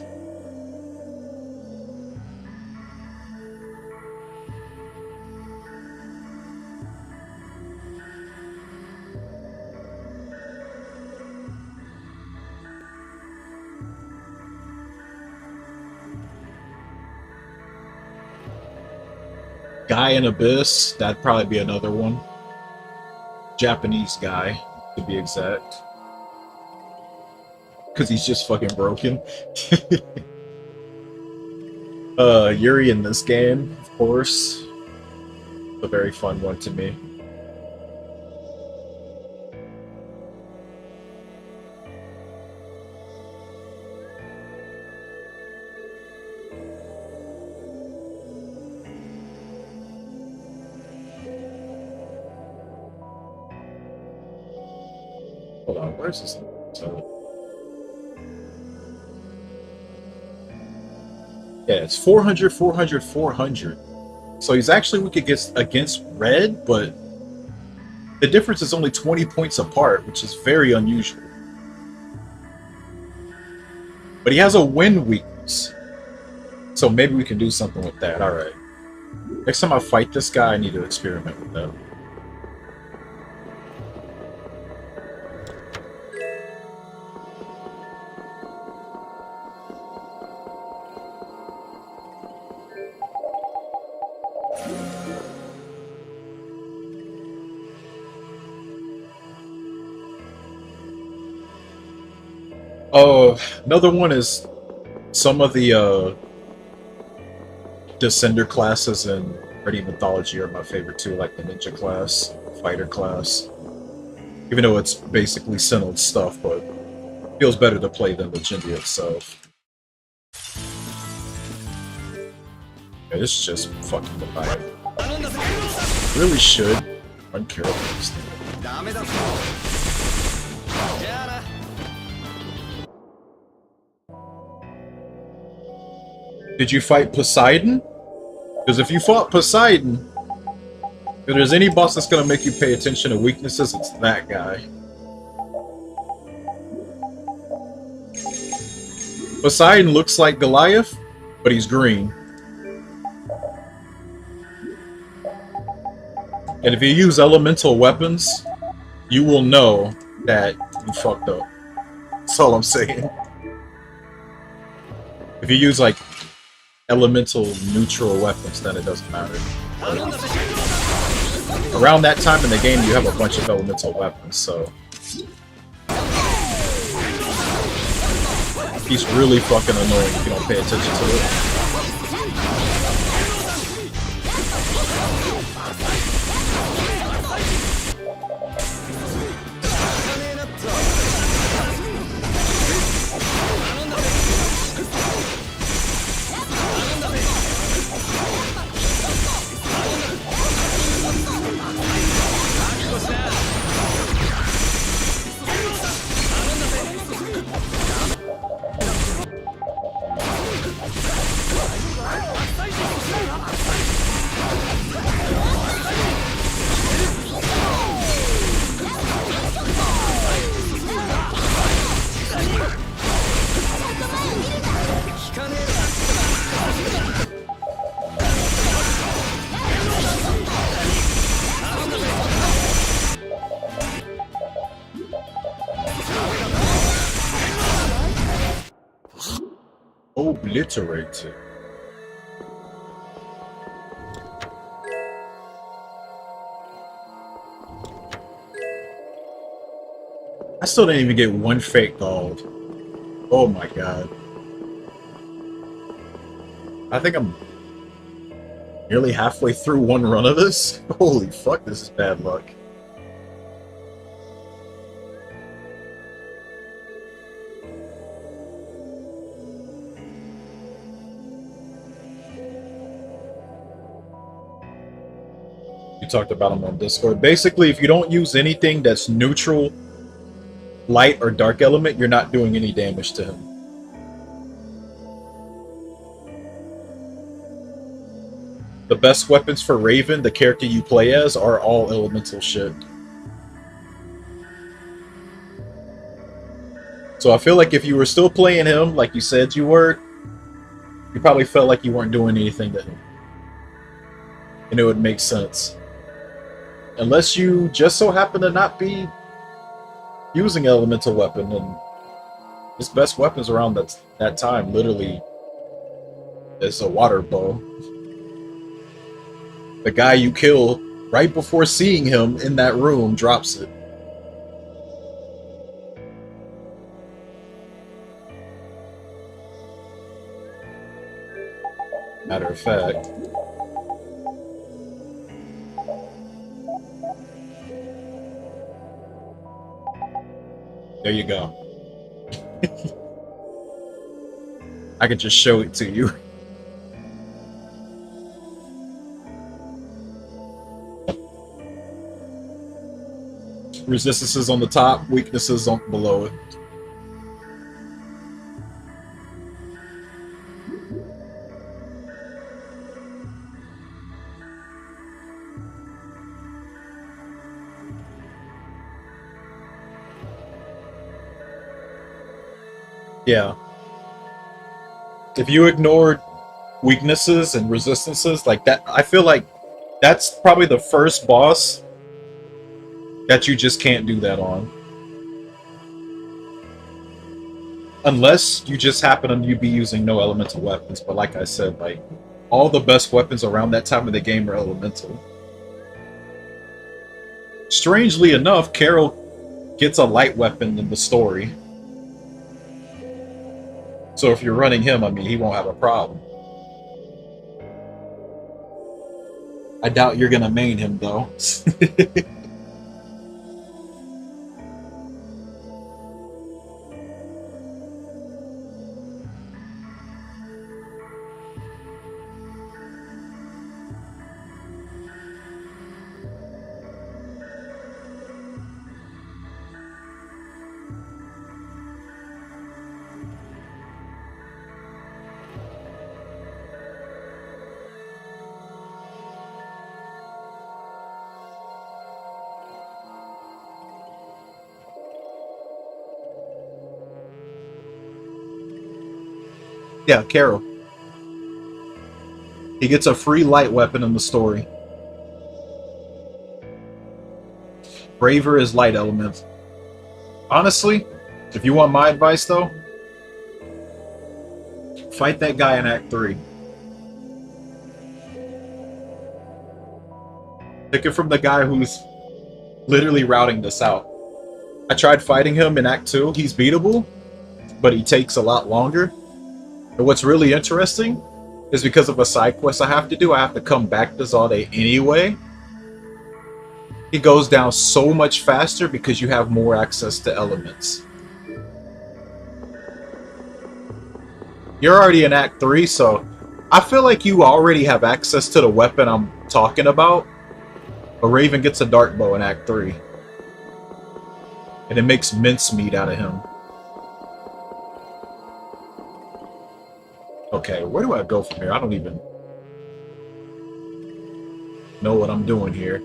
Speaker 1: Guy in Abyss, that'd probably be another one. Japanese guy, to be exact. Because he's just fucking broken. Yuri in this game, of course. A very fun one to me. Hold on, where's this? Yeah, it's 400, 400, 400. So he's actually weak against red, but the difference is only 20 points apart, which is very unusual. But he has a wind weakness. So maybe we can do something with that. Alright. Next time I fight this guy, I need to experiment with that. Another one is some of the Descender classes in Ready Mythology are my favorite too, like the Ninja class, Fighter class. Even though it's basically Sinnoh stuff, but it feels better to play than Legendia itself. Yeah, this is just fucking the vibe. Really should run careful this thing. Did you fight Poseidon? Because if you fought Poseidon, if there's any boss that's going to make you pay attention to weaknesses, it's that guy. Poseidon looks like Goliath, but he's green. And if you use elemental weapons, you will know that you fucked up. That's all I'm saying. If you use, like, elemental neutral weapons, then it doesn't matter. Around that time in the game, you have a bunch of elemental weapons, so... He's really fucking annoying if you don't pay attention to it. Obliterated. I still didn't even get one fake gold. Oh my god. I think I'm nearly halfway through one run of this. Holy fuck, this is bad luck. Talked about them on Discord. Basically, if you don't use anything that's neutral, light, or dark element, you're not doing any damage to him. The best weapons for Raven, the character you play as, are all elemental shit. So I feel like if you were still playing him, like you said you were, you probably felt like you weren't doing anything to him. And it would make sense. Unless you just so happen to not be using an elemental weapon, and his best weapons around that time literally is a water bow. The guy you kill right before seeing him in that room drops it. Matter of fact, there you go. I can just show it to you. Resistances on the top, weaknesses on below it. Yeah. If you ignored weaknesses and resistances like that, I feel like that's probably the first boss that you just can't do that on. Unless you just happen to be using no elemental weapons, but like I said, like, all the best weapons around that time of the game are elemental. Strangely enough, Carol gets a light weapon in the story. So if you're running him, I mean, he won't have a problem. I doubt you're gonna main him, though. Yeah, Carol. He gets a free light weapon in the story. Braver is light element. Honestly, if you want my advice though, fight that guy in Act 3. Take it from the guy who's literally routing this out. I tried fighting him in Act 2. He's beatable, but he takes a lot longer. And what's really interesting is because of a side quest I have to do, I have to come back to Zalde anyway. He goes down so much faster because you have more access to elements. You're already in Act 3, so I feel like you already have access to the weapon I'm talking about. A Raven gets a dart bow in Act 3. And it makes mincemeat out of him. Okay, where do I go from here? I don't even know what I'm doing here.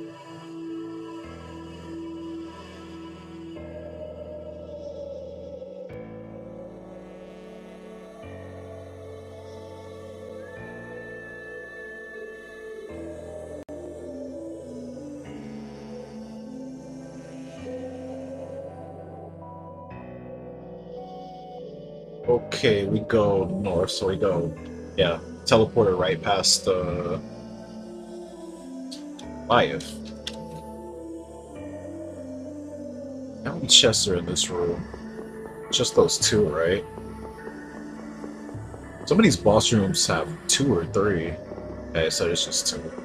Speaker 1: Okay, we go north, so we go, yeah, teleporter right past Life. How many chests are in this room? Just those two, right? Some of these boss rooms have 2 or 3. Okay, so it's just 2.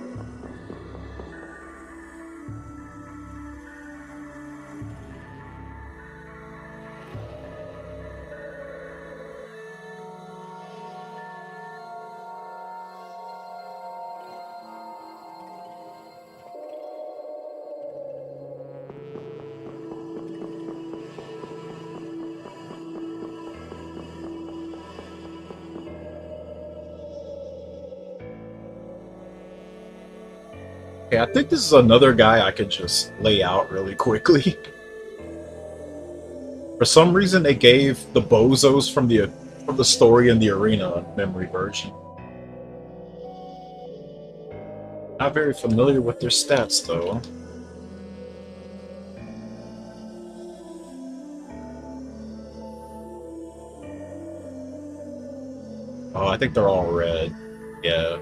Speaker 1: Okay, I think this is another guy I could just lay out really quickly. For some reason, they gave the bozos from the story in the arena a memory version. Not very familiar with their stats, though. Oh, I think they're all red. Yeah.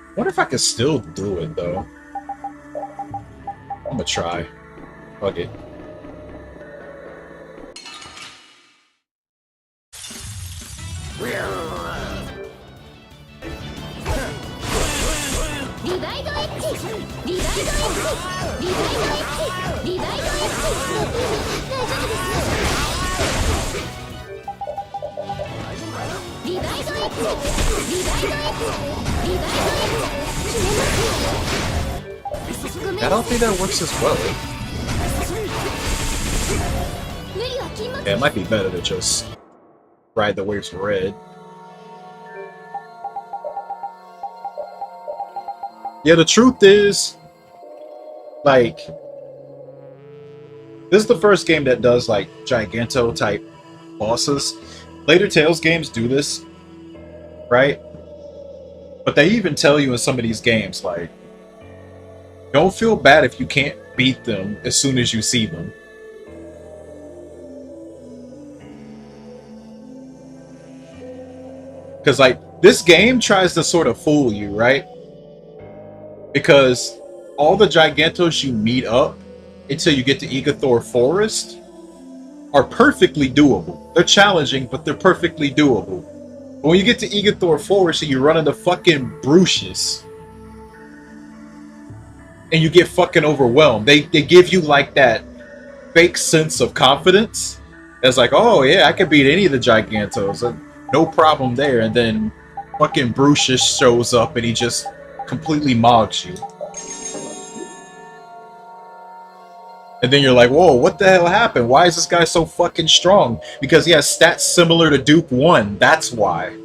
Speaker 1: I wonder if I can still do it, though. I'm gonna try. Fuck it. I don't think that works as well. Yeah, it might be better to just ride the waves red. Yeah, the truth is, like, this is the first game that does, like, Giganto type bosses. Later Tales games do this, right? But they even tell you in some of these games, like, don't feel bad if you can't beat them as soon as you see them. Because, like, this game tries to sort of fool you, right? Because all the Gigantos you meet up until you get to Igathor Forest are perfectly doable. They're challenging, but they're perfectly doable. But when you get to Igathor Forest and you run into fucking Brucius, and you get fucking overwhelmed, they give you like that fake sense of confidence. It's like, oh yeah, I can beat any of the Gigantos, no problem there. And then fucking Brucius shows up and he just completely mogs you. And then you're like, whoa, what the hell happened? Why is this guy so fucking strong? Because he has stats similar to Duke 1. That's why.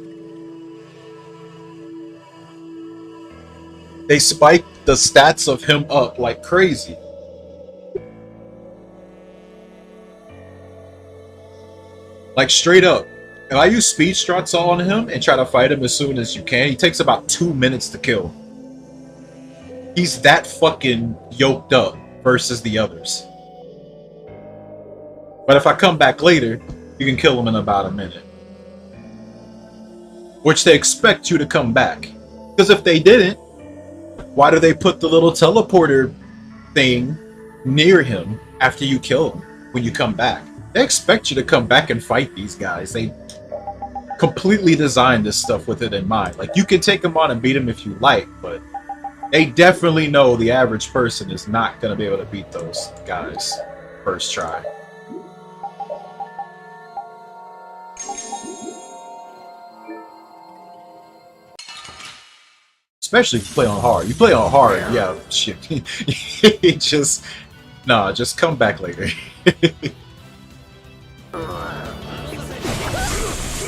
Speaker 1: They spiked the stats of him up like crazy. Like, straight up. If I use speed struts on him and try to fight him as soon as you can, he takes about 2 minutes to kill. He's that fucking yoked up versus the others. But if I come back later, you can kill him in about a minute. Which they expect you to come back. Because if they didn't, why do they put the little teleporter thing near him after you kill him when you come back? They expect you to come back and fight these guys. They completely designed this stuff with it in mind. Like, you can take them on and beat them if you like, but they definitely know the average person is not going to be able to beat those guys first try. Especially if you play on hard. You play on hard, yeah, shit. just come back later. You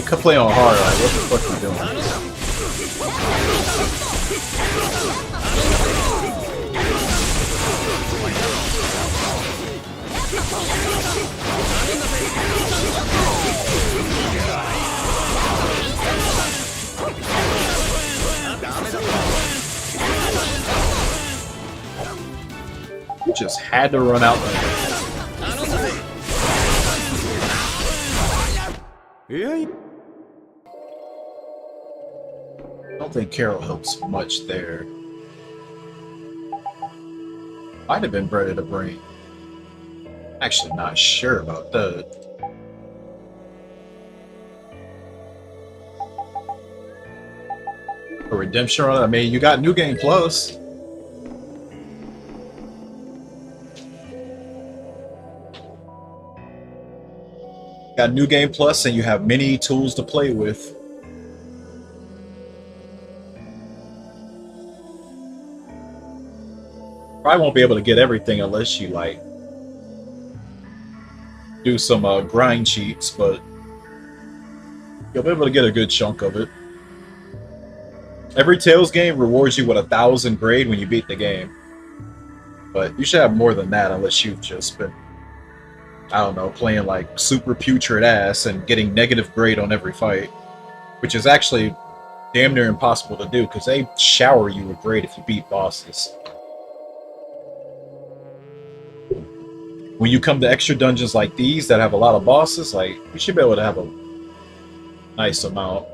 Speaker 1: can play on hard, like, what the fuck are you doing? You just had to run out there. I don't think Carol helps much there. Might have been Bread of the Brain. Actually, not sure about that. A redemption run? I mean, you got New Game Plus. Got New Game Plus, and you have many tools to play with. Probably won't be able to get everything unless you, like, do some grind cheats, but you'll be able to get a good chunk of it. Every Tales game rewards you with 1,000 grade when you beat the game. But you should have more than that unless you've just been, I don't know, playing like super putrid ass and getting negative grade on every fight. Which is actually damn near impossible to do because they shower you with grade if you beat bosses. When you come to extra dungeons like these that have a lot of bosses, like, you should be able to have a nice amount.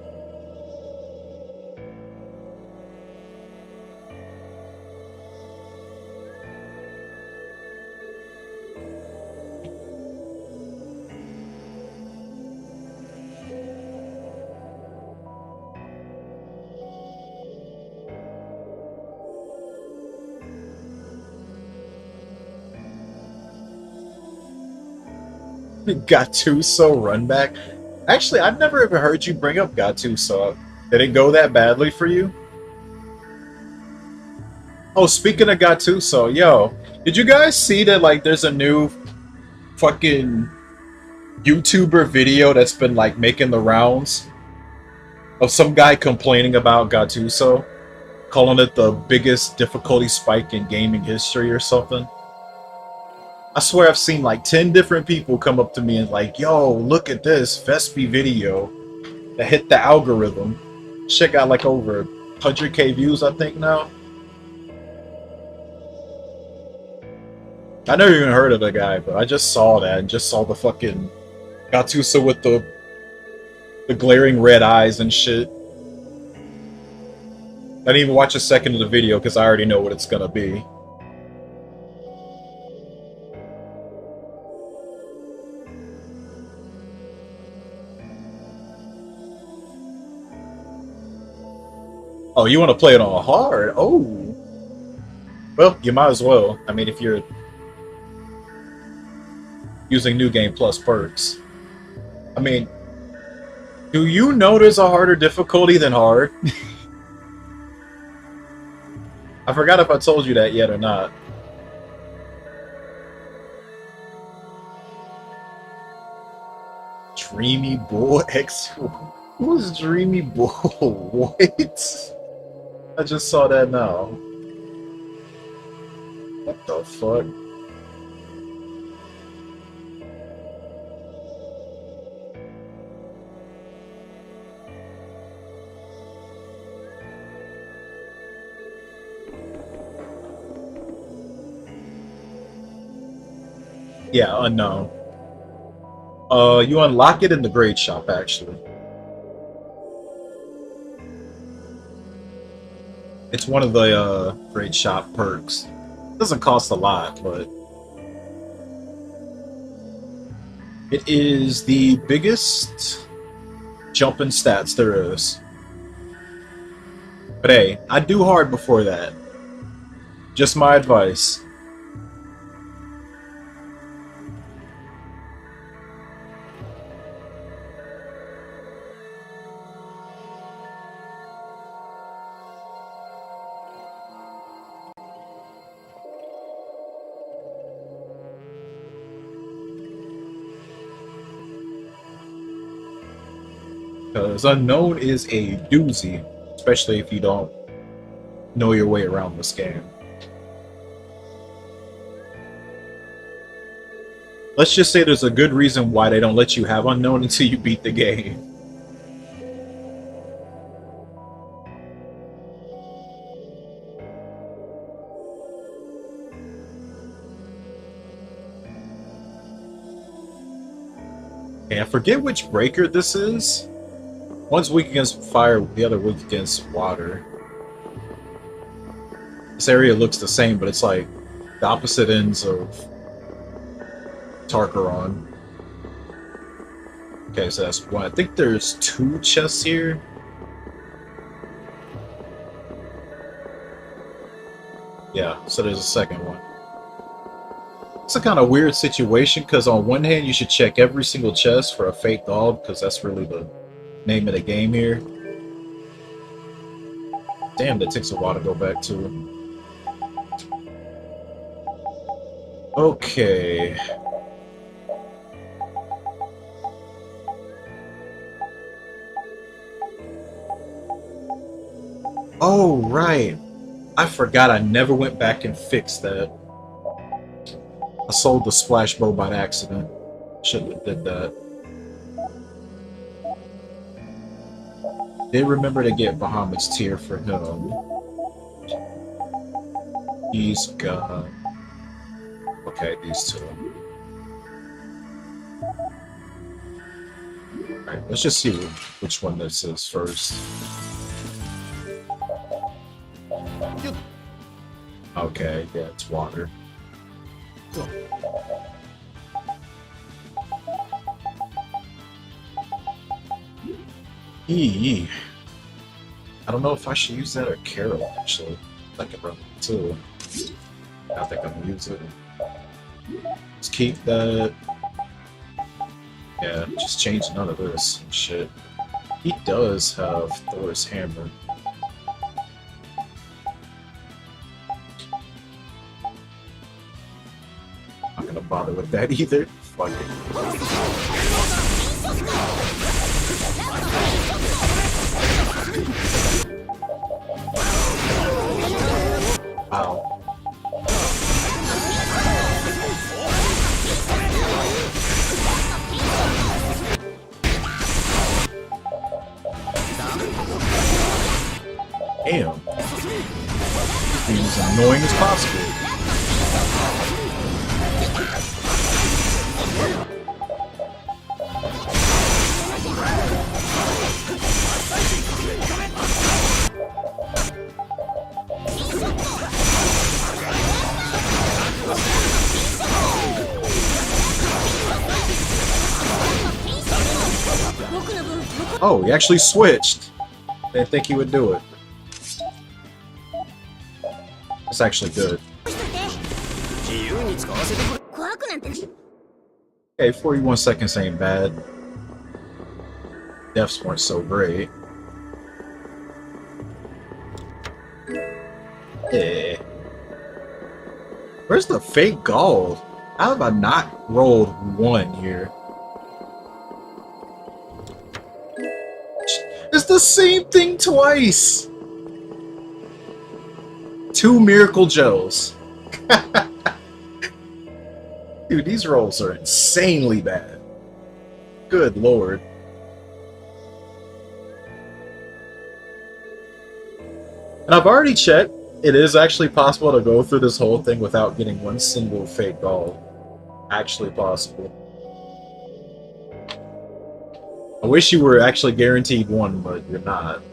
Speaker 1: Gattuso run back. Actually, I've never ever heard you bring up Gattuso. Did it go that badly for you? Oh, speaking of Gattuso, yo, did you guys see that, like, there's a new fucking YouTuber video that's been, like, making the rounds of some guy complaining about Gattuso, calling it the biggest difficulty spike in gaming history or something? I swear I've seen, like, 10 different people come up to me and like, yo, look at this Vespi video that hit the algorithm. Shit got, like, over 100k views, I think, now. I never even heard of the guy, but I just saw that and just saw the fucking Gattuso with the glaring red eyes and shit. I didn't even watch a second of the video because I already know what it's gonna be. Oh, you want to play it on hard? Oh. Well, you might as well. I mean, if you're using New Game Plus perks. I mean, do you know there's a harder difficulty than hard? I forgot if I told you that yet or not. Dreamy Bull X. Who's Dreamy Bull? What? I just saw that now. What the fuck? Yeah, unknown. You unlock it in the grade shop, actually. It's one of the grade shop perks. It doesn't cost a lot, but it is the biggest jump in stats there is. But hey, I do hard before that. Just my advice. Because unknown is a doozy, especially if you don't know your way around this game. Let's just say there's a good reason why they don't let you have unknown until you beat the game. Okay, I forget which breaker this is. One's weak against fire, the other weak against water. This area looks the same, but it's like the opposite ends of Tarkaron. Okay, so that's one. I think there's 2 chests here. Yeah, so there's a second one. It's a kind of weird situation, because on one hand you should check every single chest for a fake gold, because that's really the name of the game here. Damn, that takes a while to go back to. Okay. Oh, right. I forgot I never went back and fixed that. I sold the splash bow by accident. Shouldn't have did that. Did remember to get Bahamut's Tear for him. He's got... Okay, these 2. Alright, let's just see which one this is first. Okay, yeah, it's water. I don't know if I should use that or Carol, actually. I can run it too. I think I'm gonna use it. Let's keep that. Yeah, just change none of this shit. He does have Thor's hammer. Not gonna bother with that either. Fuck it. Wow. Damn. Being as annoying as possible. Oh, he actually switched. Didn't think he would do it. It's actually good. Okay, 41 seconds ain't bad. Deaths weren't so great. Yeah. Where's the fake gold? How have I not rolled one here? It's the same thing twice! 2 miracle gels. Dude, these rolls are insanely bad. Good lord. And I've already checked. It is actually possible to go through this whole thing without getting one single fake gold. Actually possible. I wish you were actually guaranteed one, but you're not.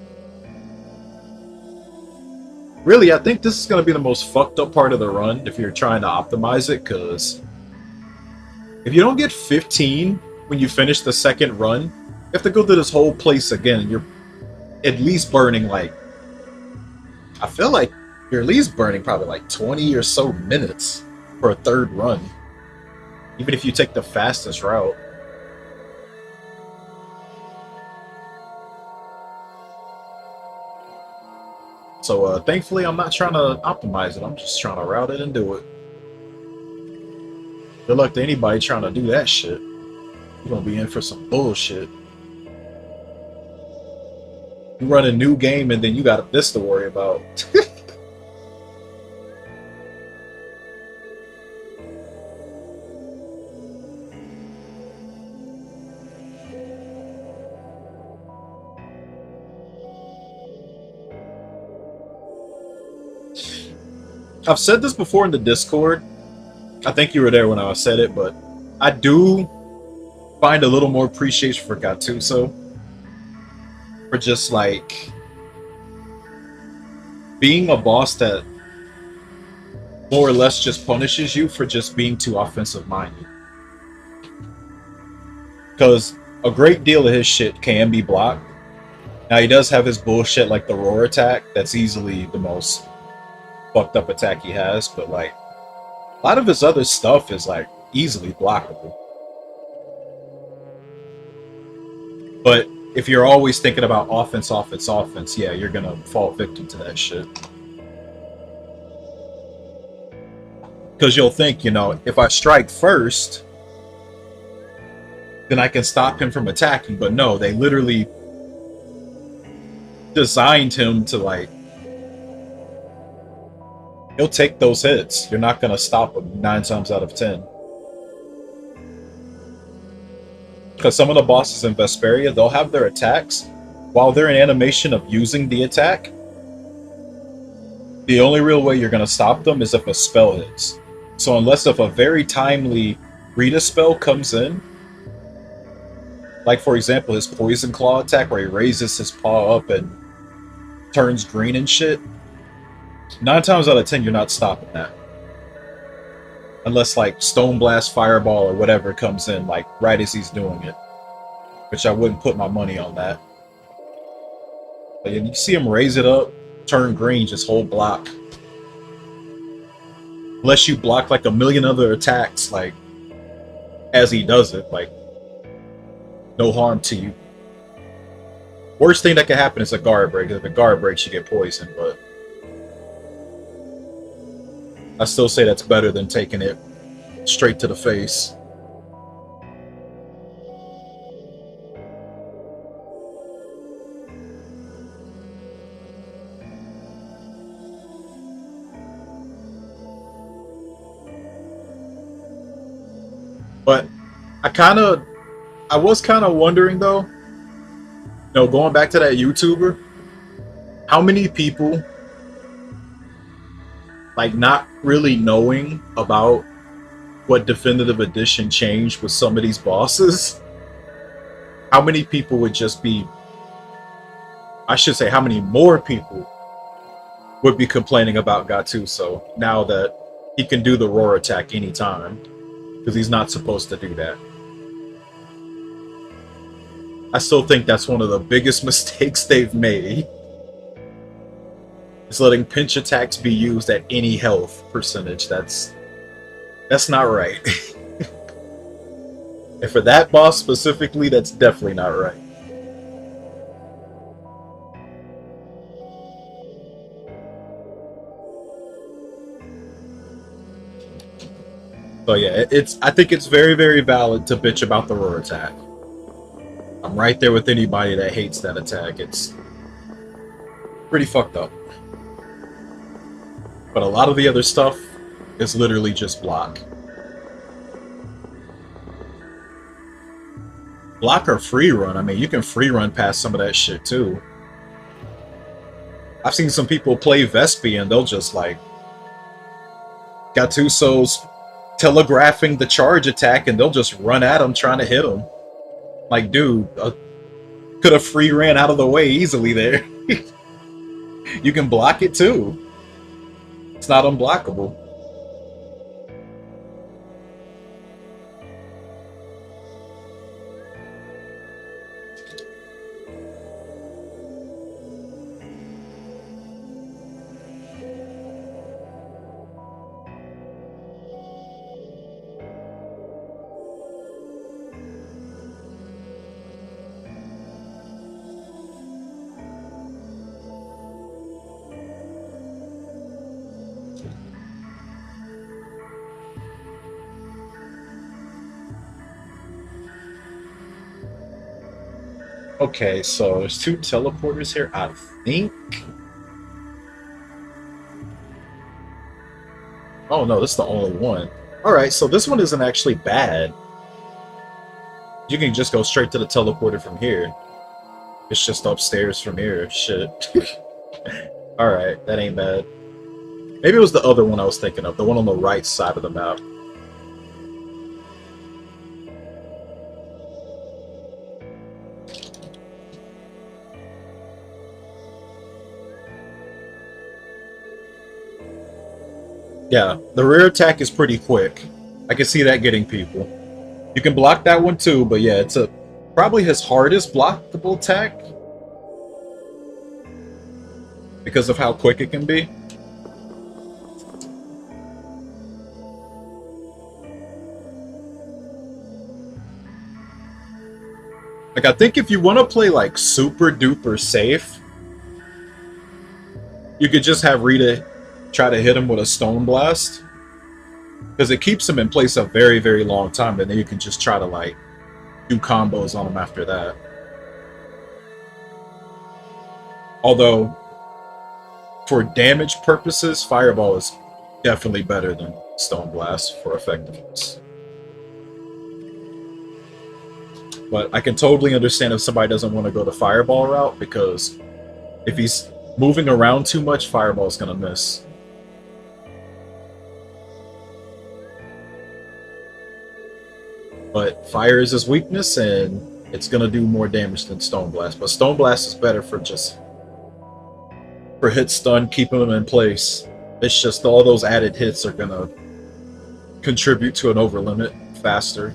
Speaker 1: Really, I think this is going to be the most fucked up part of the run if you're trying to optimize it, because if you don't get 15 when you finish the second run, you have to go through this whole place again, and you're at least burning like... I feel like you're at least burning probably like 20 or so minutes for a third run. Even if you take the fastest route. So thankfully I'm not trying to optimize it, I'm just trying to route it and do it. Good luck to anybody trying to do that shit. You're gonna be in for some bullshit. You run a new game and then you got this to worry about. I've said this before in the Discord. I think you were there when I said it, but I do find a little more appreciation for Gattuso. For just like being a boss that more or less just punishes you for just being too offensive minded. Because a great deal of his shit can be blocked. Now he does have his bullshit like the roar attack, that's easily the most fucked up attack he has, but like a lot of his other stuff is like easily blockable. But if you're always thinking about offense, yeah, you're gonna fall victim to that shit. Because you'll think, you know, if I strike first, then I can stop him from attacking. But no, they literally designed him to like, he'll take those hits. You're not gonna stop him 9 times out of 10. Because some of the bosses in Vesperia, they'll have their attacks while they're in animation of using the attack. The only real way you're going to stop them is if a spell hits. So unless if a very timely Rita spell comes in, like for example his Poison Claw attack where he raises his paw up and turns green and shit, 9 times out of 10 you're not stopping that. Unless like Stone Blast, Fireball, or whatever comes in like right as he's doing it. Which I wouldn't put my money on that. But you see him raise it up, turn green, just hold block. Unless you block like a million other attacks, like as he does it, like no harm to you. Worst thing that could happen is a guard break. If a guard breaks, you get poisoned, but I still say that's better than taking it straight to the face. But I was kind of wondering though, you know, going back to that YouTuber, how many people, like, not really knowing about what Definitive Edition changed with some of these bosses, how many people would just be, I should say, how many more people would be complaining about Gattuso now that he can do the roar attack anytime, because he's not supposed to do that. I still think that's one of the biggest mistakes they've made. Is letting pinch attacks be used at any health percentage. That's not right. And for that boss specifically, that's definitely not right. So yeah, I think it's very, very valid to bitch about the roar attack. I'm right there with anybody that hates that attack. It's pretty fucked up. But a lot of the other stuff is literally just block. Block or free run. I mean, you can free run past some of that shit too. I've seen some people play Vesperia and they'll just like Gattuso's telegraphing the charge attack and they'll just run at him trying to hit him. Like, dude, could have free ran out of the way easily there. You can block it too. It's not unblockable. Okay, so there's 2 teleporters here, I think. Oh no, this is the only one. Alright, so this one isn't actually bad. You can just go straight to the teleporter from here. It's just upstairs from here. Shit. Alright, that ain't bad. Maybe it was the other one I was thinking of, the one on the right side of the map. Yeah, the rear attack is pretty quick. I can see that getting people. You can block that one too, but yeah, it's probably his hardest blockable attack because of how quick it can be. Like, I think if you want to play like super duper safe, you could just have Rita try to hit him with a stone blast, because it keeps him in place a very, very long time, and then you can just try to like do combos on him after that. Although for damage purposes, Fireball is definitely better than Stone Blast for effectiveness. But I can totally understand if somebody doesn't want to go the Fireball route, because if he's moving around too much, Fireball's gonna miss. But fire is his weakness, and it's gonna do more damage than Stone Blast. But Stone Blast is better for hit stun, keeping him in place. It's just all those added hits are gonna contribute to an over limit faster.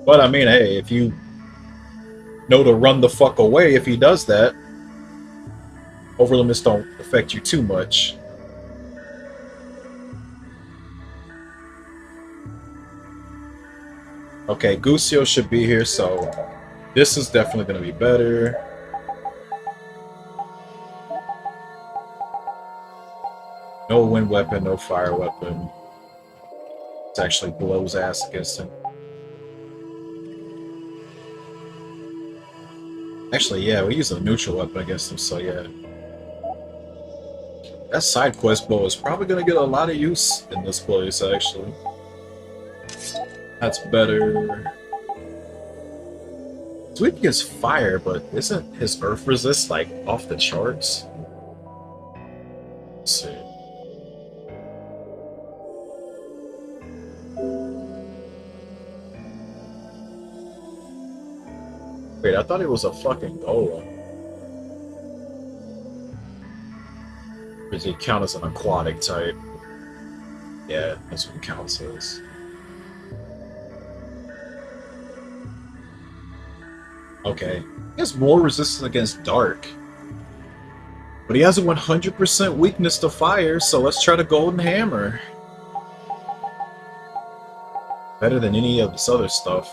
Speaker 1: But I mean, hey, if you know to run the fuck away if he does that, over limits don't affect you too much. Okay, Gusio should be here, so this is definitely going to be better. No wind weapon, no fire weapon. It actually blows ass against him. Actually, yeah, we use a neutral weapon against him, so yeah. That side quest bow is probably going to get a lot of use in this place, actually. That's better. Sweep against fire, but isn't his earth resist, like, off the charts? Let's see. Wait, I thought it was a fucking golem. Does he count as an aquatic type? Yeah, that's what it counts as. Okay. He has more resistance against dark. But he has a 100% weakness to fire, so let's try the golden hammer. Better than any of this other stuff.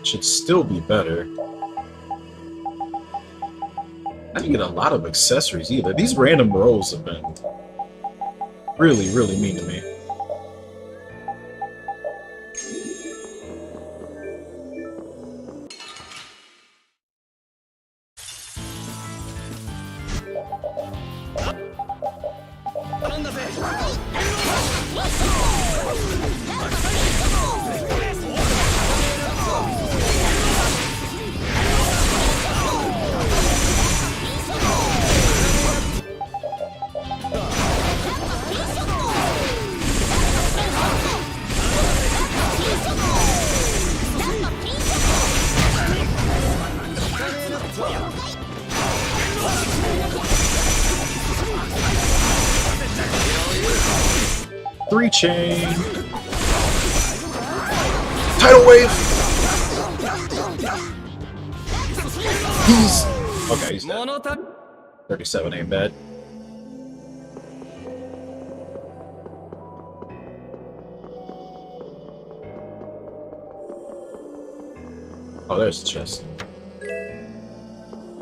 Speaker 1: Should still be better. I didn't get a lot of accessories either. These random rolls have been really, really mean to me. Three chain. Tidal wave. He's okay. He's dead. 37 ain't bad. Oh, there's the chest.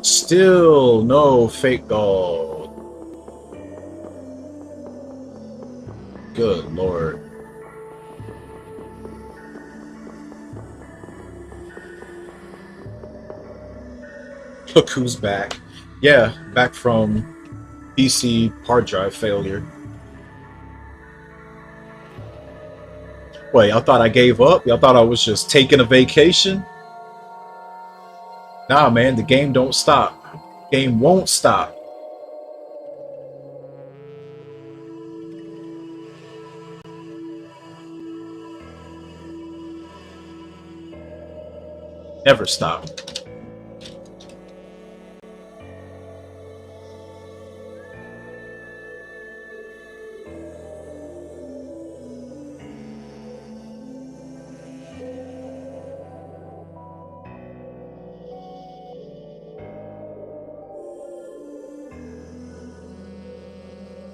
Speaker 1: Still no fake gold. Good lord. Look who's back. Yeah, back from PC hard drive failure. Wait, y'all thought I gave up? Y'all thought I was just taking a vacation? Nah, man, the game don't stop. Game won't stop. Never stop.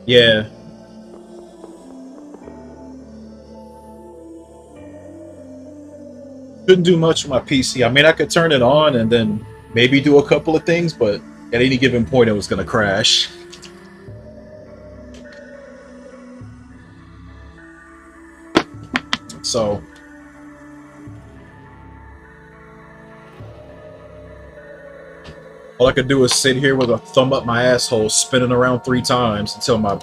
Speaker 1: Yeah. Couldn't do much with my PC. I mean, I could turn it on and then maybe do a couple of things, but at any given point, it was going to crash. So, all I could do is sit here with a thumb up my asshole, spinning around 3 times until my...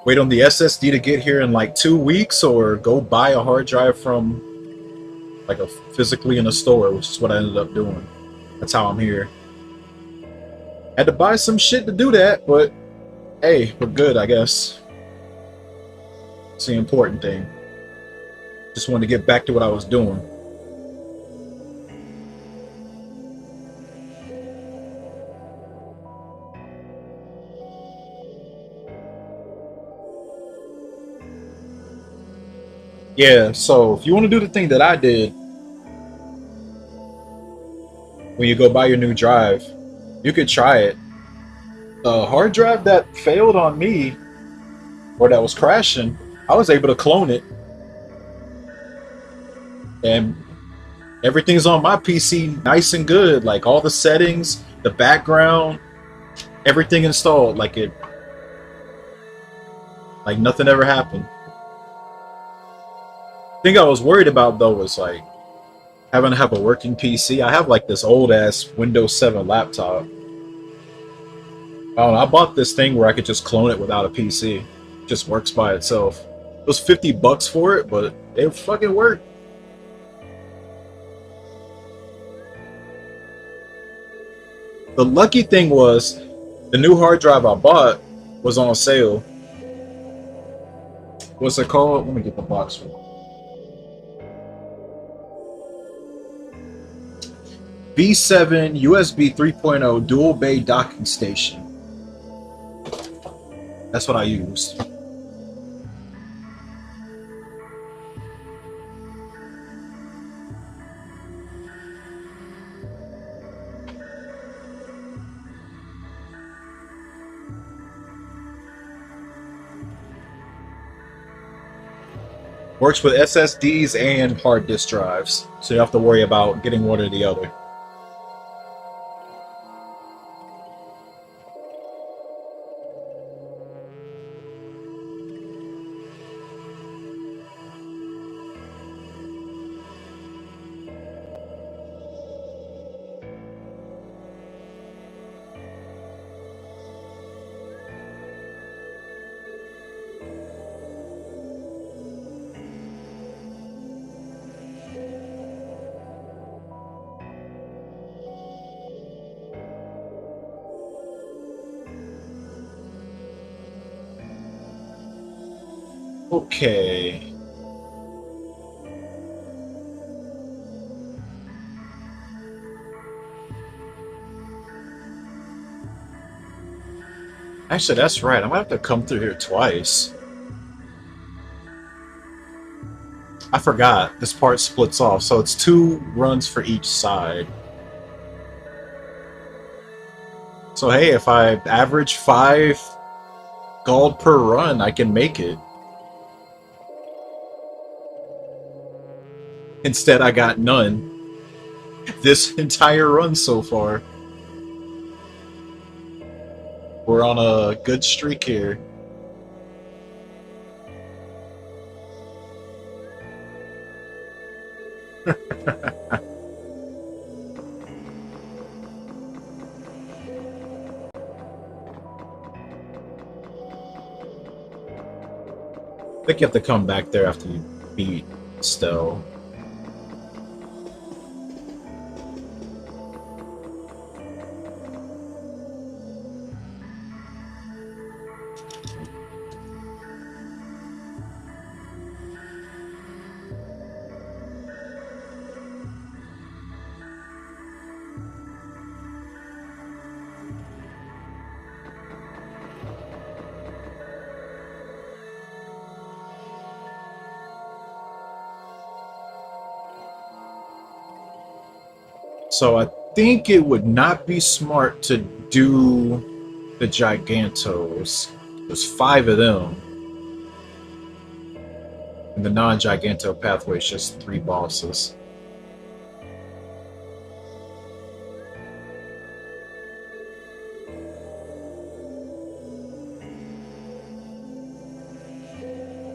Speaker 1: Wait on the SSD to get here in like 2 weeks, or go buy a hard drive from like physically in a store, which is what I ended up doing. That's how I'm here. Had to buy some shit to do that, but hey, we're good, I guess. It's the important thing. Just wanted to get back to what I was doing. Yeah, so if you want to do the thing that I did, when you go buy your new drive, you could try it. The hard drive that failed on me, or that was crashing, I was able to clone it. And everything's on my PC nice and good. Like all the settings, the background, everything installed. Like nothing ever happened. The thing I was worried about though was like having to have a working PC. I have like this old ass Windows 7 laptop. I bought this thing where I could just clone it without a PC. It just works by itself. It was $50 for it, but it fucking worked. The lucky thing was the new hard drive I bought was on sale. What's it called? Let me get the box for it. V7 USB 3.0 dual bay docking station. That's what I used. Works with SSDs and hard disk drives, so you don't have to worry about getting one or the other. Okay. Actually, that's right. I'm gonna have to come through here twice. I forgot. This part splits off, so it's 2 runs for each side. So hey, if I average 5 gold per run, I can make it. Instead, I got none. This entire run so far. We're on a good streak here. I think you have to come back there after you beat Stell. So I think it would not be smart to do the Gigantos. There's 5 of them. And the non-Giganto pathway is just 3 bosses.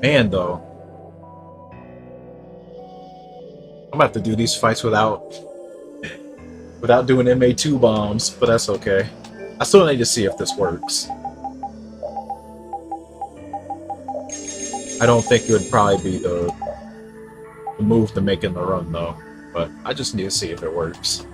Speaker 1: Man, though. I'm gonna have to do these fights without doing MA2 bombs, but that's okay. I still need to see if this works. I don't think it would probably be the move to make in the run, though. But I just need to see if it works.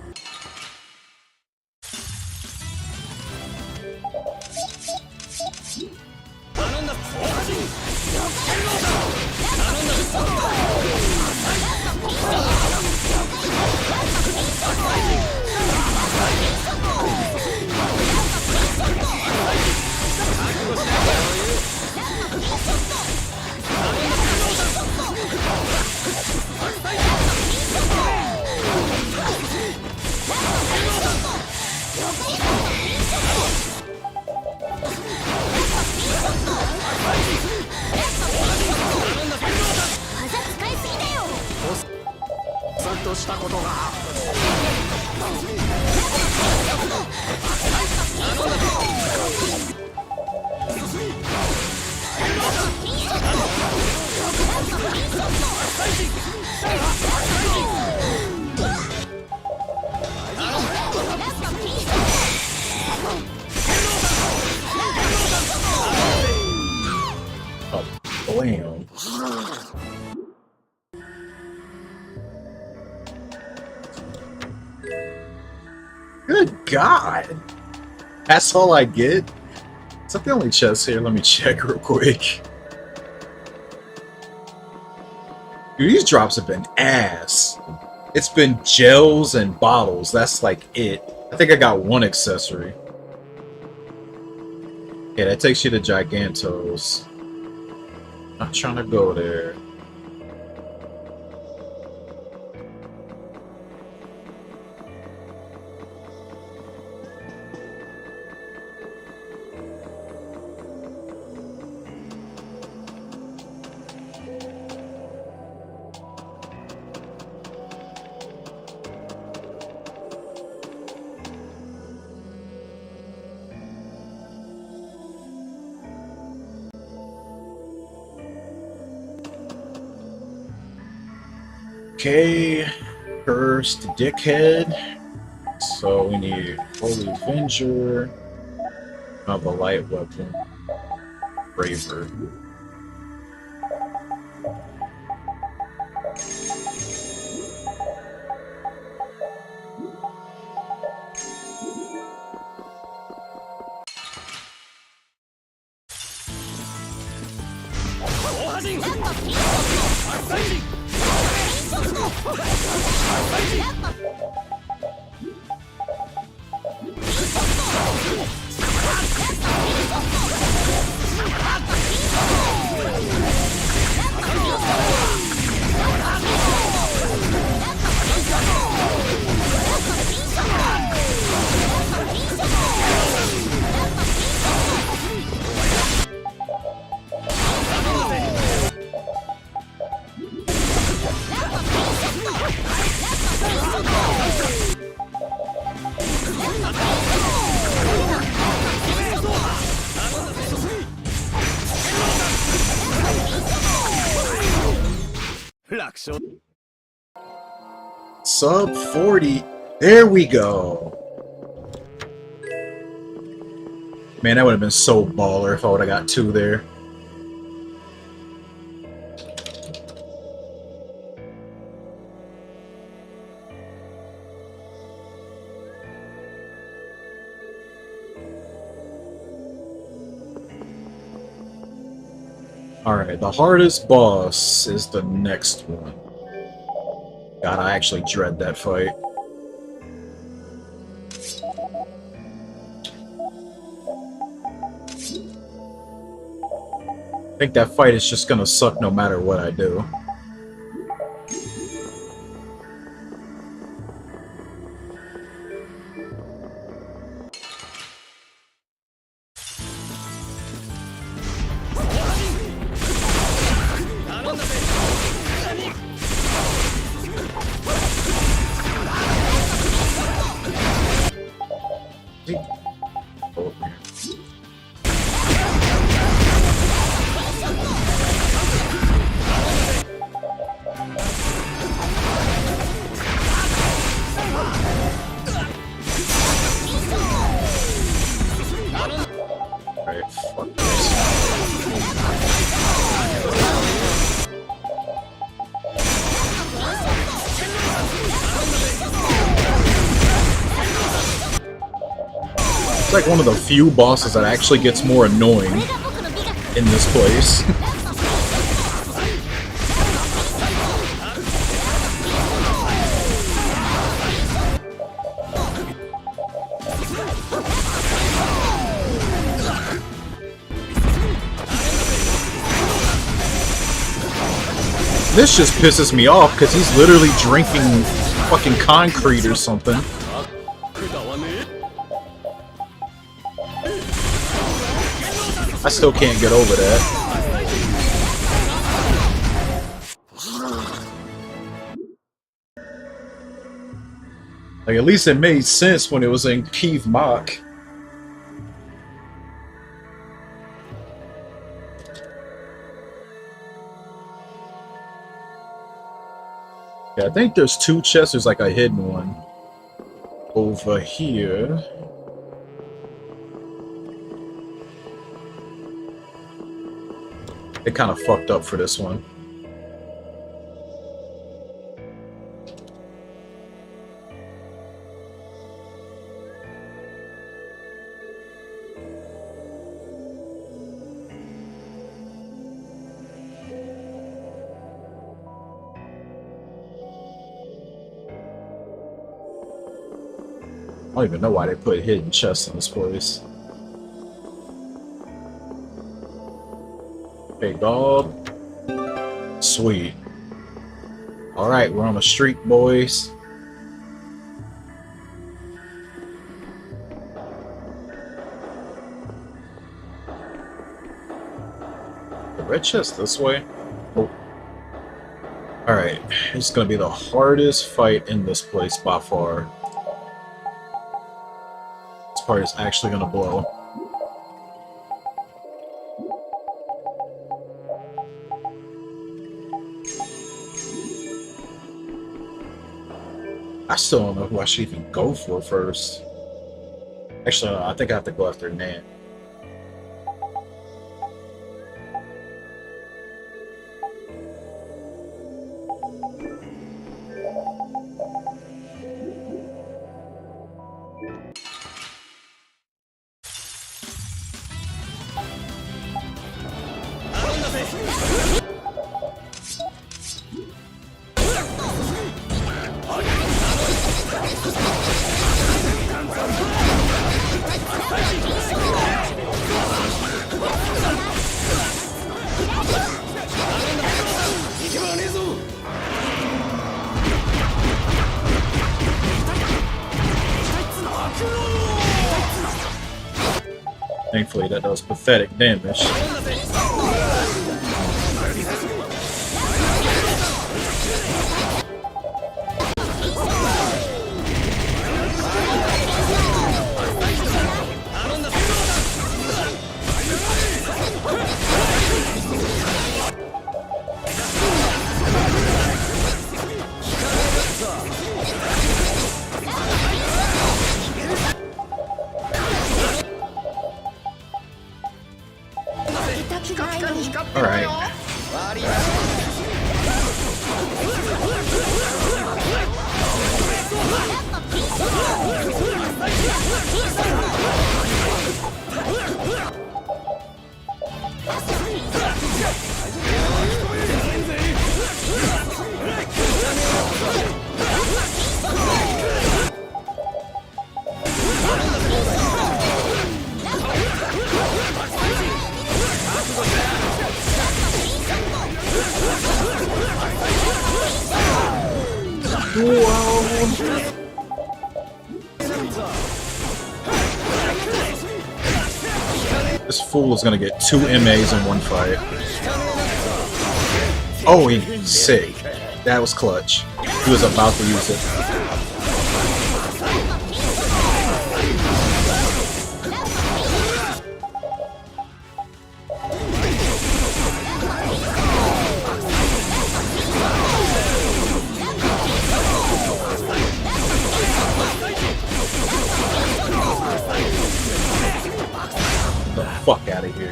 Speaker 1: Good God. That's all I get? Is that the only chest here? Let me check real quick. Dude, these drops have been ass. It's been gels and bottles. That's like it. I think I got one accessory. Yeah, that takes you to Gigantos. Not trying to go there. Okay, first dickhead. So we need Holy Avenger, of a light weapon, Braver. Sub 40. There we go. Man, that would have been so baller if I would have got 2 there. Alright, the hardest boss is the next one. God, I actually dread that fight. I think that fight is just gonna suck no matter what I do. It's like one of the few bosses that actually gets more annoying in this place. This just pisses me off because he's literally drinking fucking concrete or something. I still can't get over that. Like, at least it made sense when it was in Kiev Mach. Yeah, I think there's 2 chests. There's like a hidden one over here. It kind of fucked up for this one. I don't even know why they put hidden chests in this place. Hey, dog. Sweet. Alright, we're on the street, boys. The red chest this way? Oh. Alright, it's gonna be the hardest fight in this place by far. This part is actually gonna blow. I still don't know who I should even go for first. Actually, no, I think I have to go after Nan. Thankfully, that does pathetic damage. Alright. This fool is gonna get 2 MAs in one fight. Oh, he's sick. That was clutch. He was about to use it. The fuck out of here.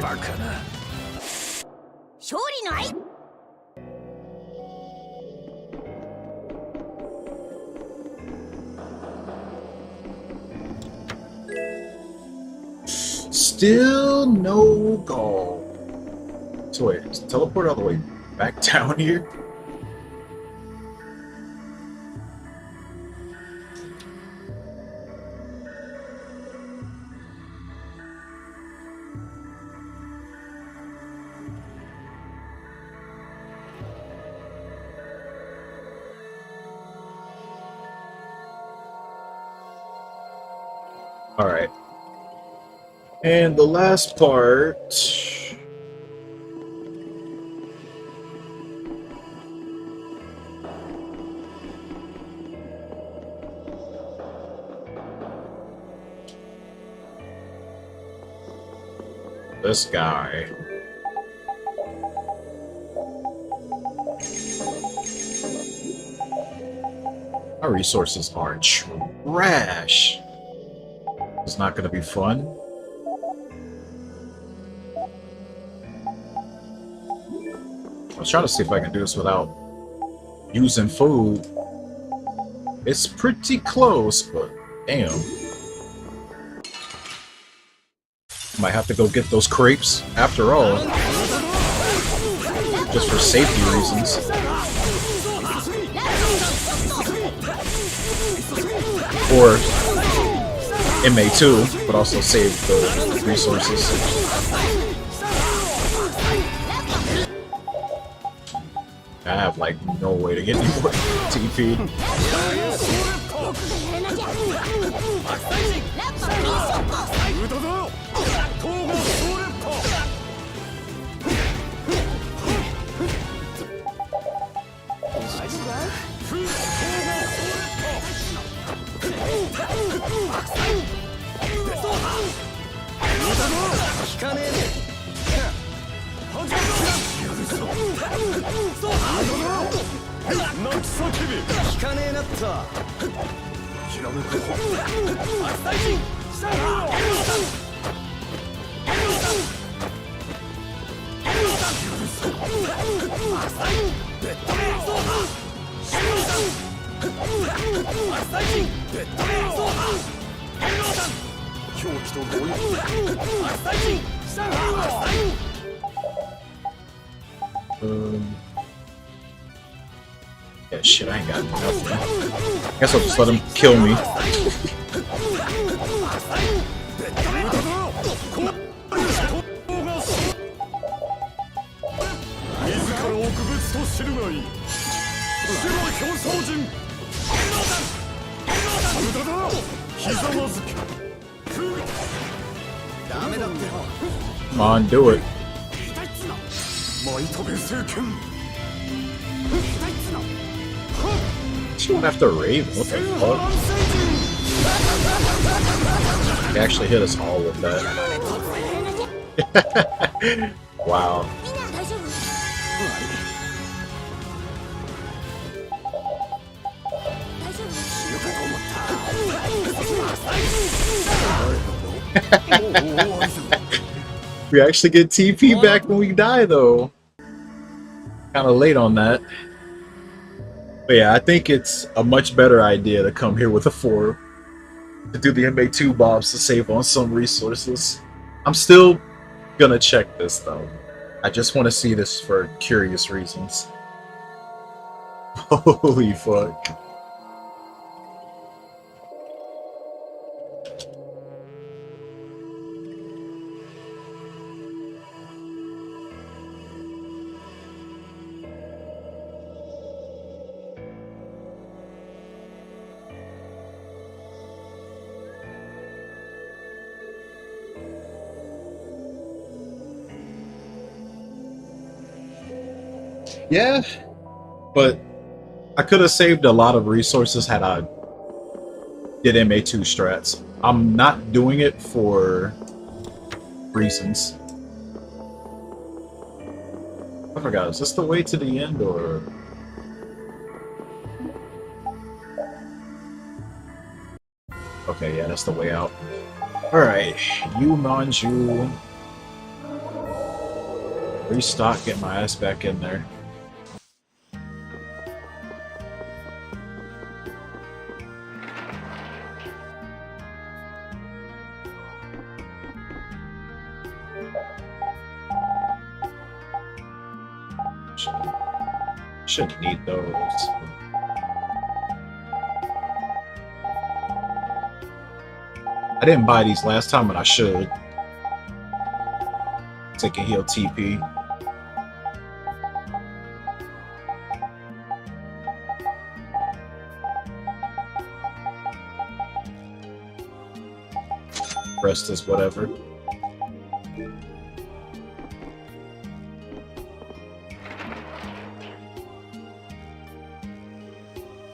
Speaker 1: Still no goal. So wait, is teleport all the way back down here? All right. And the last part. This guy. Our resources are trash. It's not going to be fun. I was trying to see if I can do this without using food. It's pretty close, but damn. Might have to go get those crepes after all. Just for safety reasons. Or MA2, but also save the resources. I have like no way to get any more TP. Yeah, shit, I ain't got nothing. Guess I'll just let him kill me. Come on, do it. She went after Raven. What the fuck? He actually hit us all with that. Wow. We actually get TP back when we die, though. Kind of late on that. But yeah, I think it's a much better idea to come here with a 4 to do the MA2 bombs to save on some resources. I'm still gonna check this though. I just want to see this for curious reasons. Holy fuck. Yeah, but I could have saved a lot of resources had I did MA2 strats. I'm not doing it for reasons. I forgot, is this the way to the end or... Okay, yeah, that's the way out. Alright, you Manju. Restock, get my ass back in there. Shouldn't need those. I didn't buy these last time, but I should. Take a heal TP. Rest is whatever.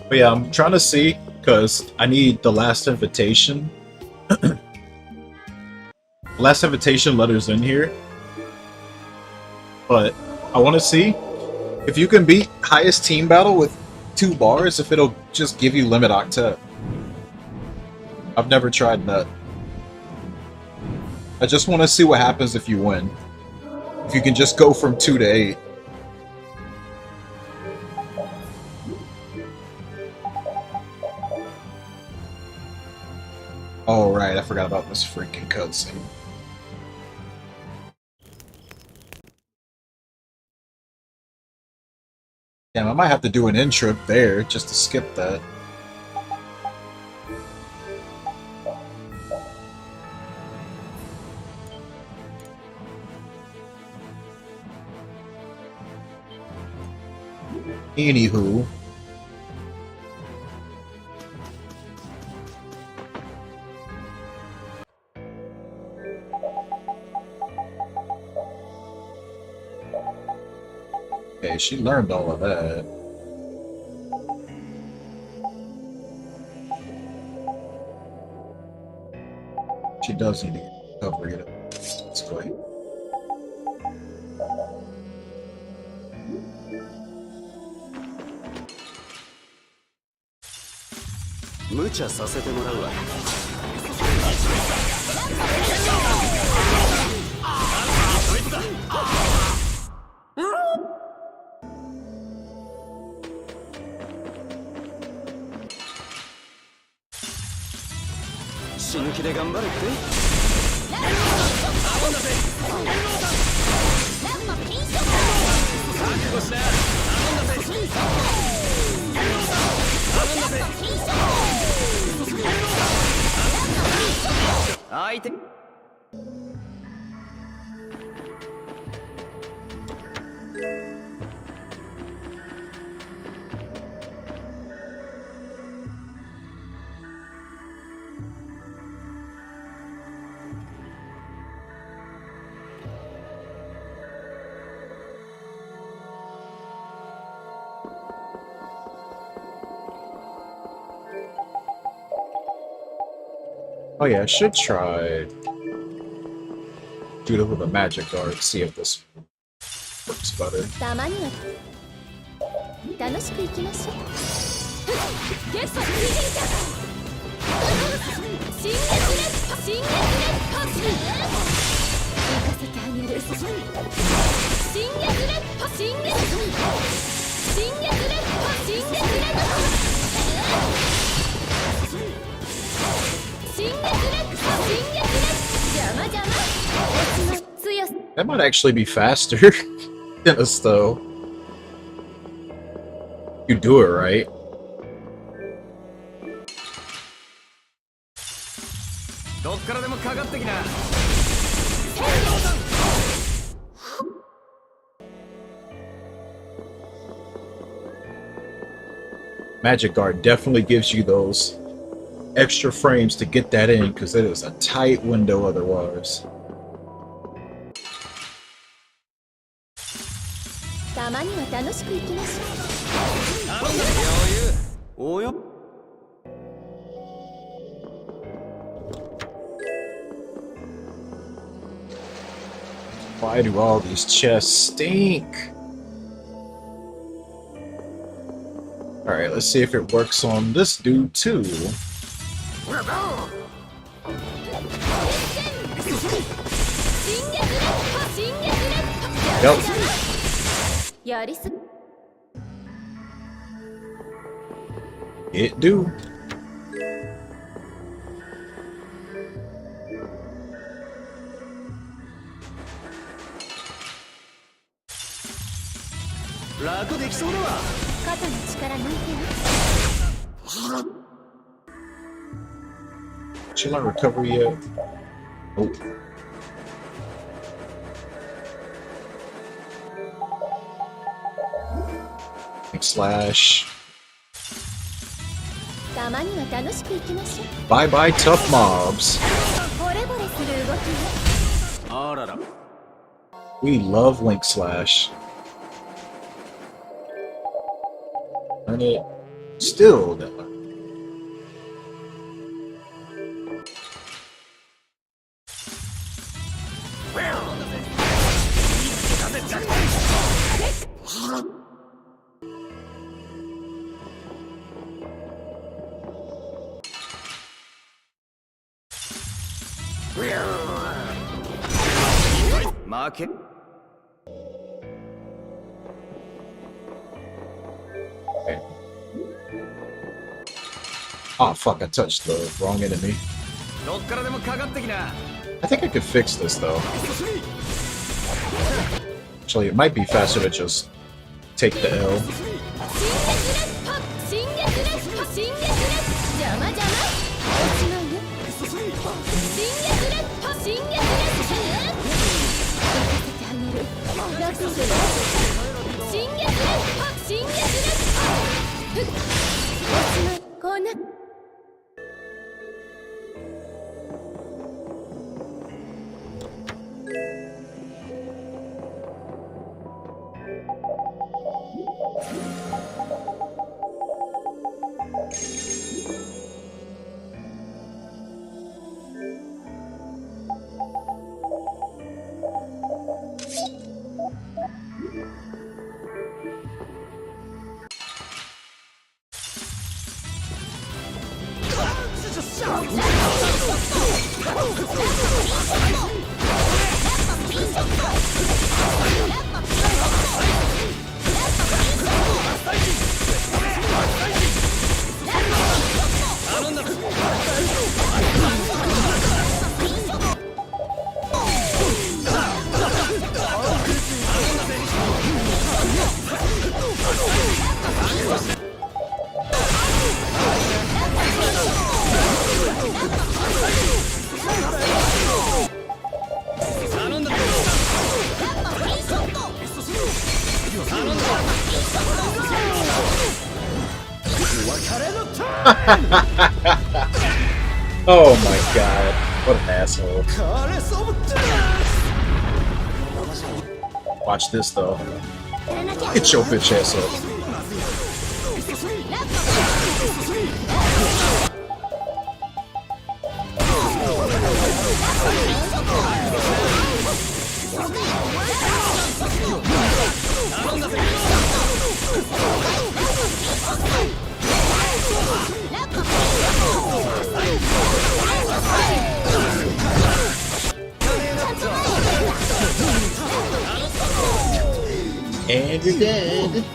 Speaker 1: But yeah, I'm trying to see, because I need the last invitation. Last invitation letters in here. But I want to see if you can beat highest team battle with 2 bars, if it'll just give you limit octet. I've never tried that. I just want to see what happens if you win. If you can just go from 2 to 8. Oh right, I forgot about this freaking cutscene. Damn, I might have to do an in trip there just to skip that. Anywho. Okay, she learned all of that. She does need to get recovery. Let's go ahead.
Speaker 5: 無茶させてもらうわ。死ぬ気で頑張れって。覚悟しな。相手。
Speaker 1: Oh yeah, I should try do it with a magic guard, see if this works better.
Speaker 4: たまには楽しくいきましょう。ゲットフリージャー。新月烈火、新月烈火。行かせてあげる。新月烈火、新月。新月烈火、新月烈火。
Speaker 1: That might actually be faster than us, though. You do it right. Magic Guard definitely gives you those extra frames to get that in, because it is a tight window otherwise.
Speaker 4: たまには楽しくいきましょう。
Speaker 5: およ。
Speaker 1: Why do all these chests stink? Alright, let's see if it works on this dude too. Yep. It do. Did you learn recovery yet? Oh. Slash. Bye bye tough mobs. We love Link Slash. And it still doesn't.
Speaker 5: Market.
Speaker 1: Okay. Oh fuck, I touched the wrong enemy. I think I could fix this though. Actually, it might be faster to just take the L. Oh my god, what an asshole. Watch this though. Get your bitch ass up. And you're dead.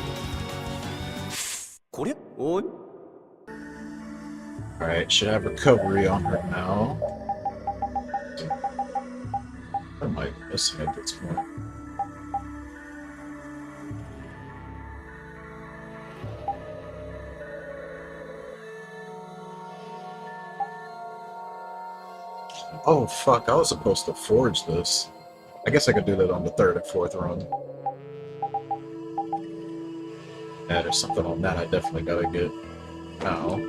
Speaker 1: Alright, should have recovery on her now. What am I missing at this point? Oh fuck, I was supposed to forge this. I guess I could do that on the 3rd and 4th run. Yeah, there's something on that I definitely gotta get now.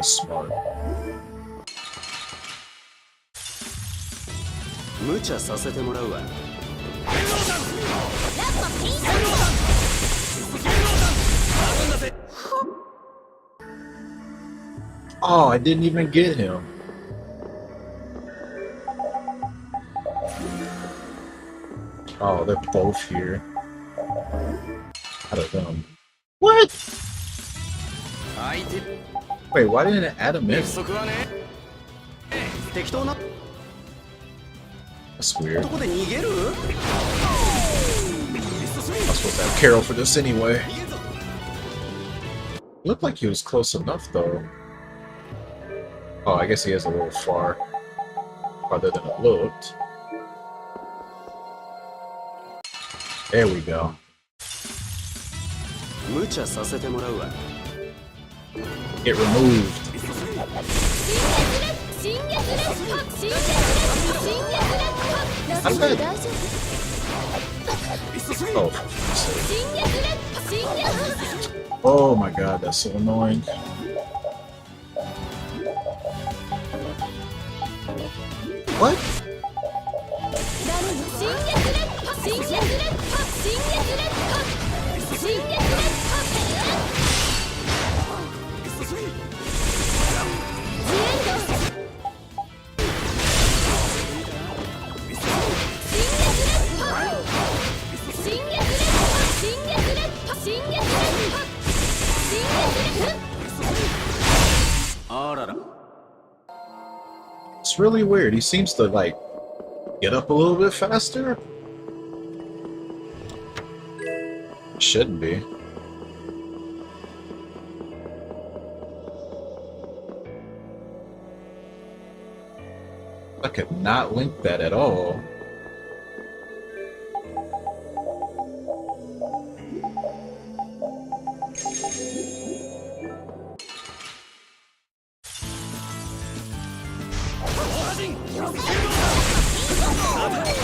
Speaker 1: Smart.
Speaker 5: 無茶させてもらうわ。
Speaker 1: Oh, I didn't even get him. Oh, they're both here. Out of them. What? Wait, why didn't it add him in? That's weird. I'm supposed to have Carol for this anyway. Looked like he was close enough though. Oh, I guess he is a little farther than it looked. There we go. Get removed. I'm good. Oh my god, that's so annoying. What? It's really weird. He seems to like get up a little bit faster. Shouldn't be. I could not link that at all.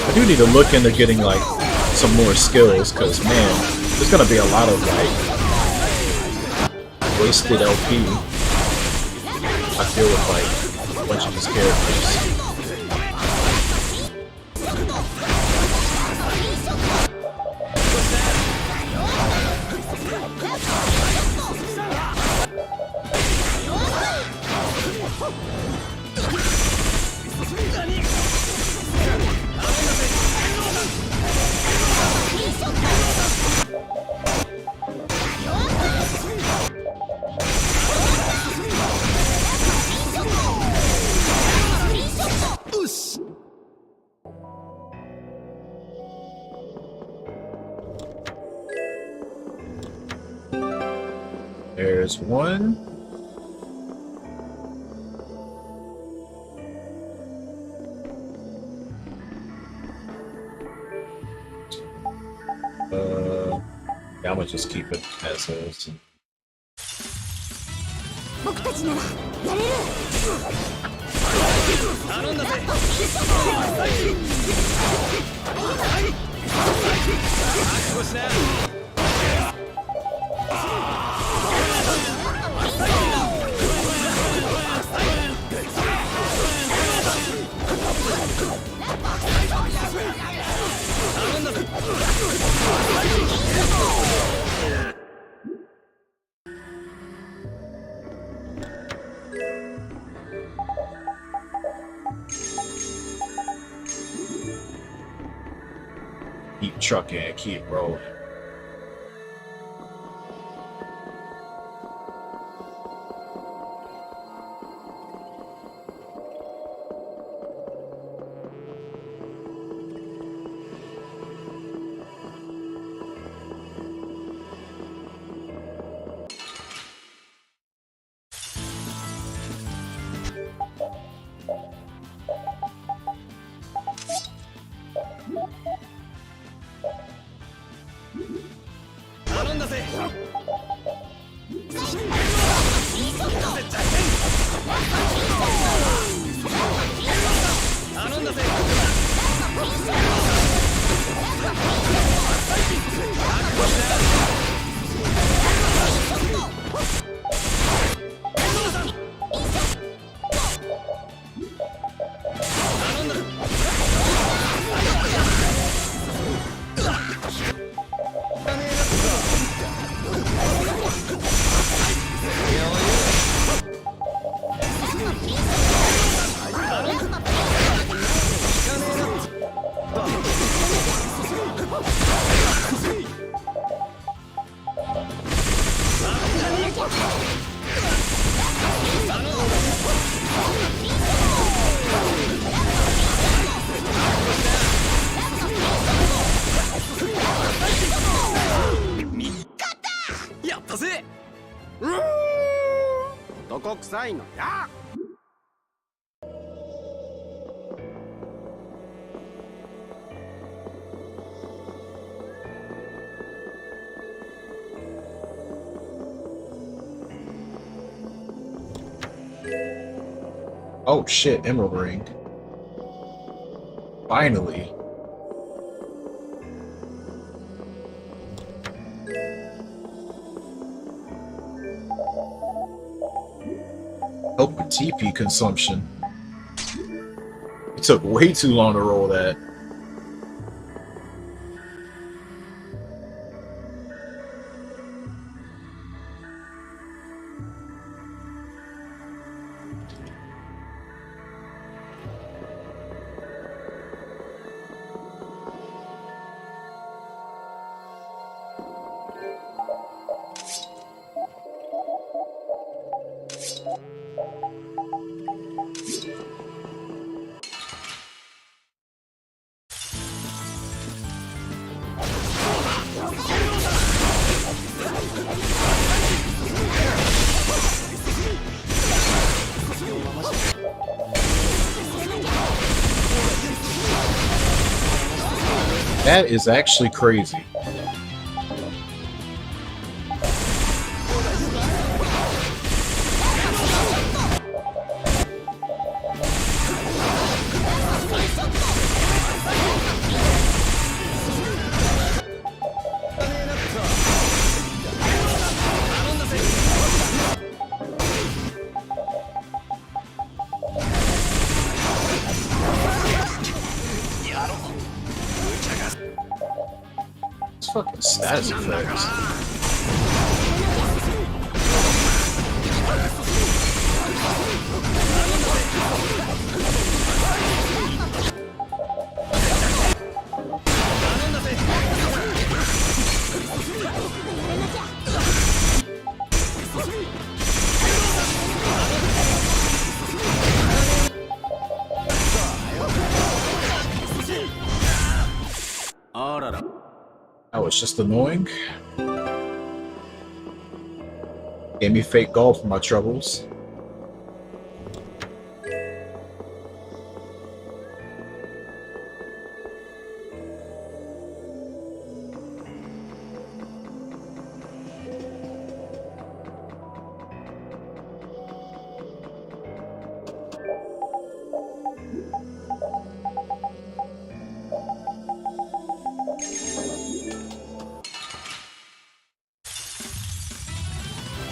Speaker 1: I do need to look into getting like some more skills, because man, there's gonna be a lot of like wasted LP. I deal with like a bunch of these characters. There's one. Yeah, I'm gonna just keep it as is.
Speaker 4: 僕たちならやれる。
Speaker 5: 頼んだぜ。覚悟しな。頼んだぜ。
Speaker 1: Keep trucking, keep rolling. Oh shit, Emerald Ring. Finally. Help with TP consumption. It took way too long to roll that. That is actually crazy. fucking status effects. That was just annoying. Gave me fake gold for my troubles.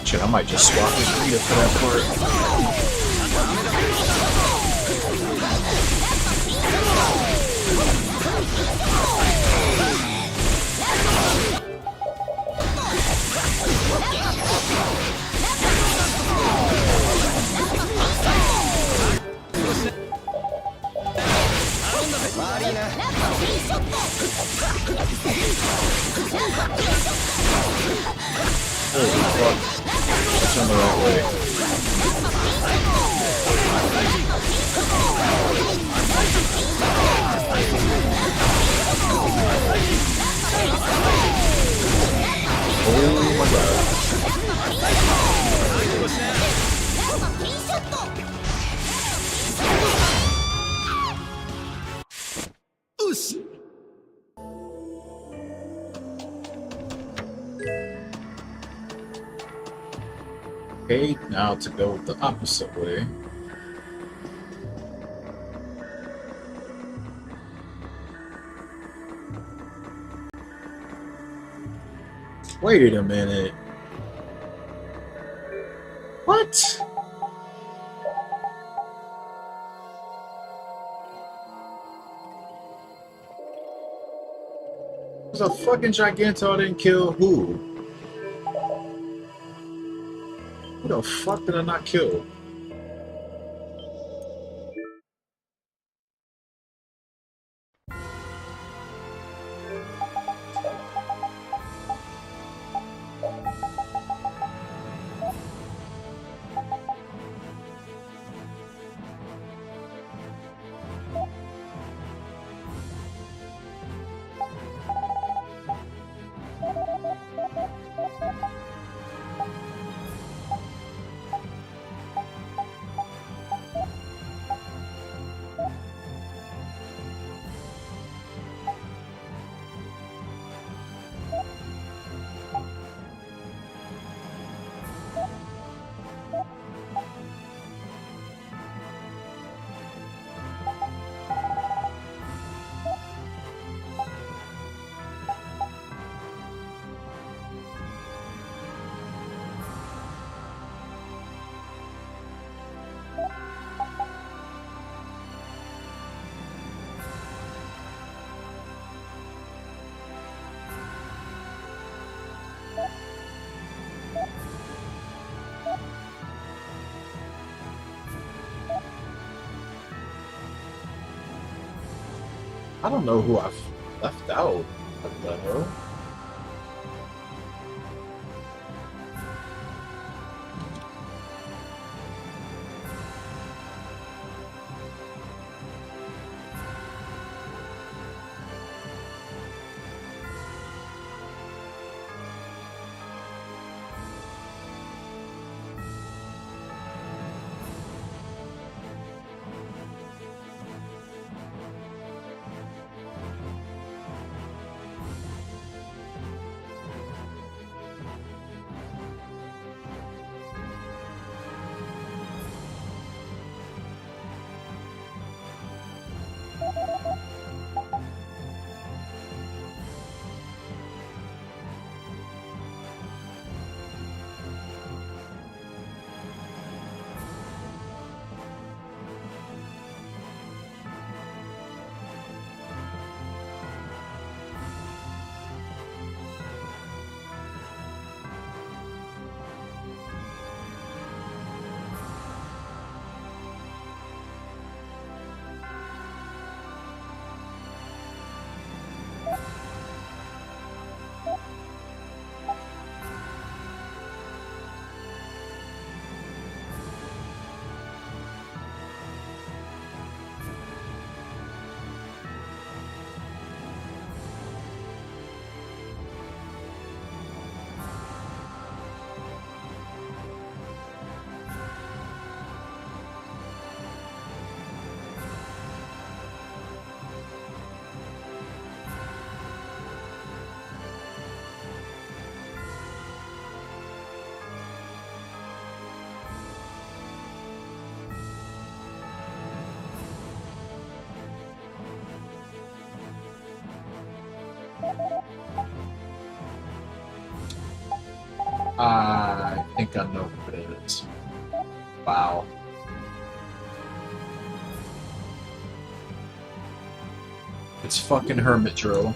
Speaker 1: Shit, I might just swap with Rita for that part. Holy fuck. That's on the right way. Oh my god. Okay, now to go the opposite way. Wait a minute. What? There's a fucking Gigantor didn't kill who? Who the fuck did I not kill? I don't know who I've left out. What the hell? I think I know what it is. Wow. It's fucking Hermit Drill.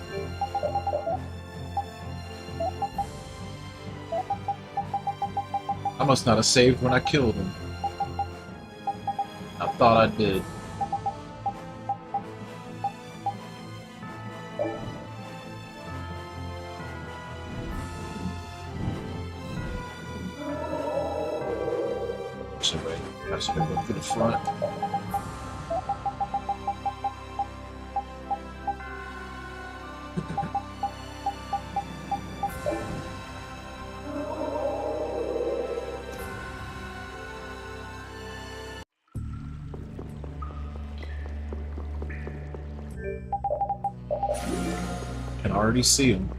Speaker 1: I must not have saved when I killed him. I thought I did. I should have gone to the front. Can already see him.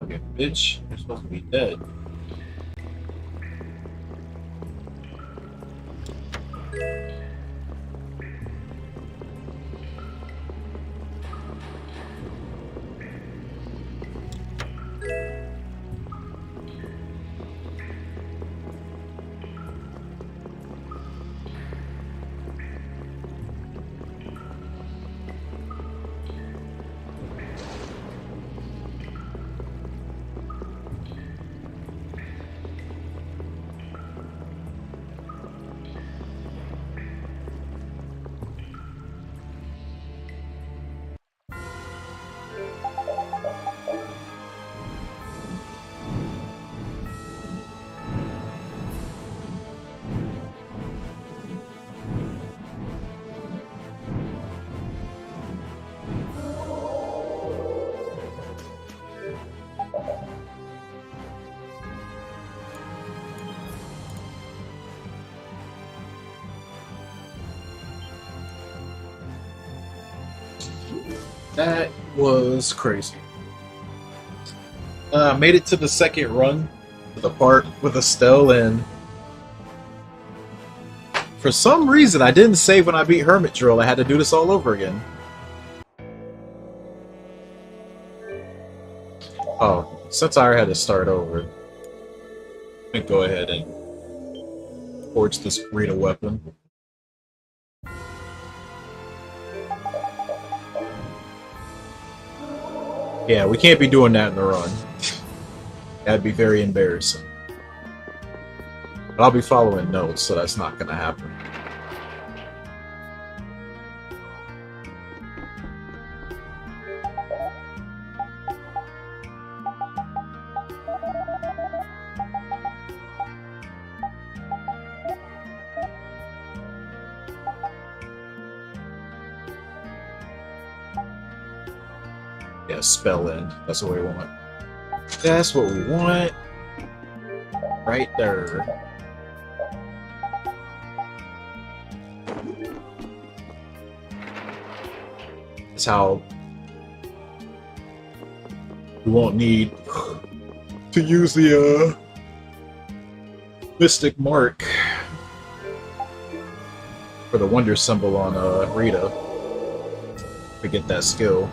Speaker 1: Okay, bitch, you're supposed to be dead. That was crazy. Made it to the second run, to the part with Estelle, and for some reason I didn't save when I beat Hermit Drill. I had to do this all over again. Oh, since I had to start over, let me go ahead and forge this Rita weapon. Yeah, we can't be doing that in the run. That'd be very embarrassing. But I'll be following notes, so that's not gonna happen. Yeah, spell end. That's what we want. That's what we want. Right there. That's how we won't need to use the Mystic Mark for the Wonder Symbol on Rita to get that skill.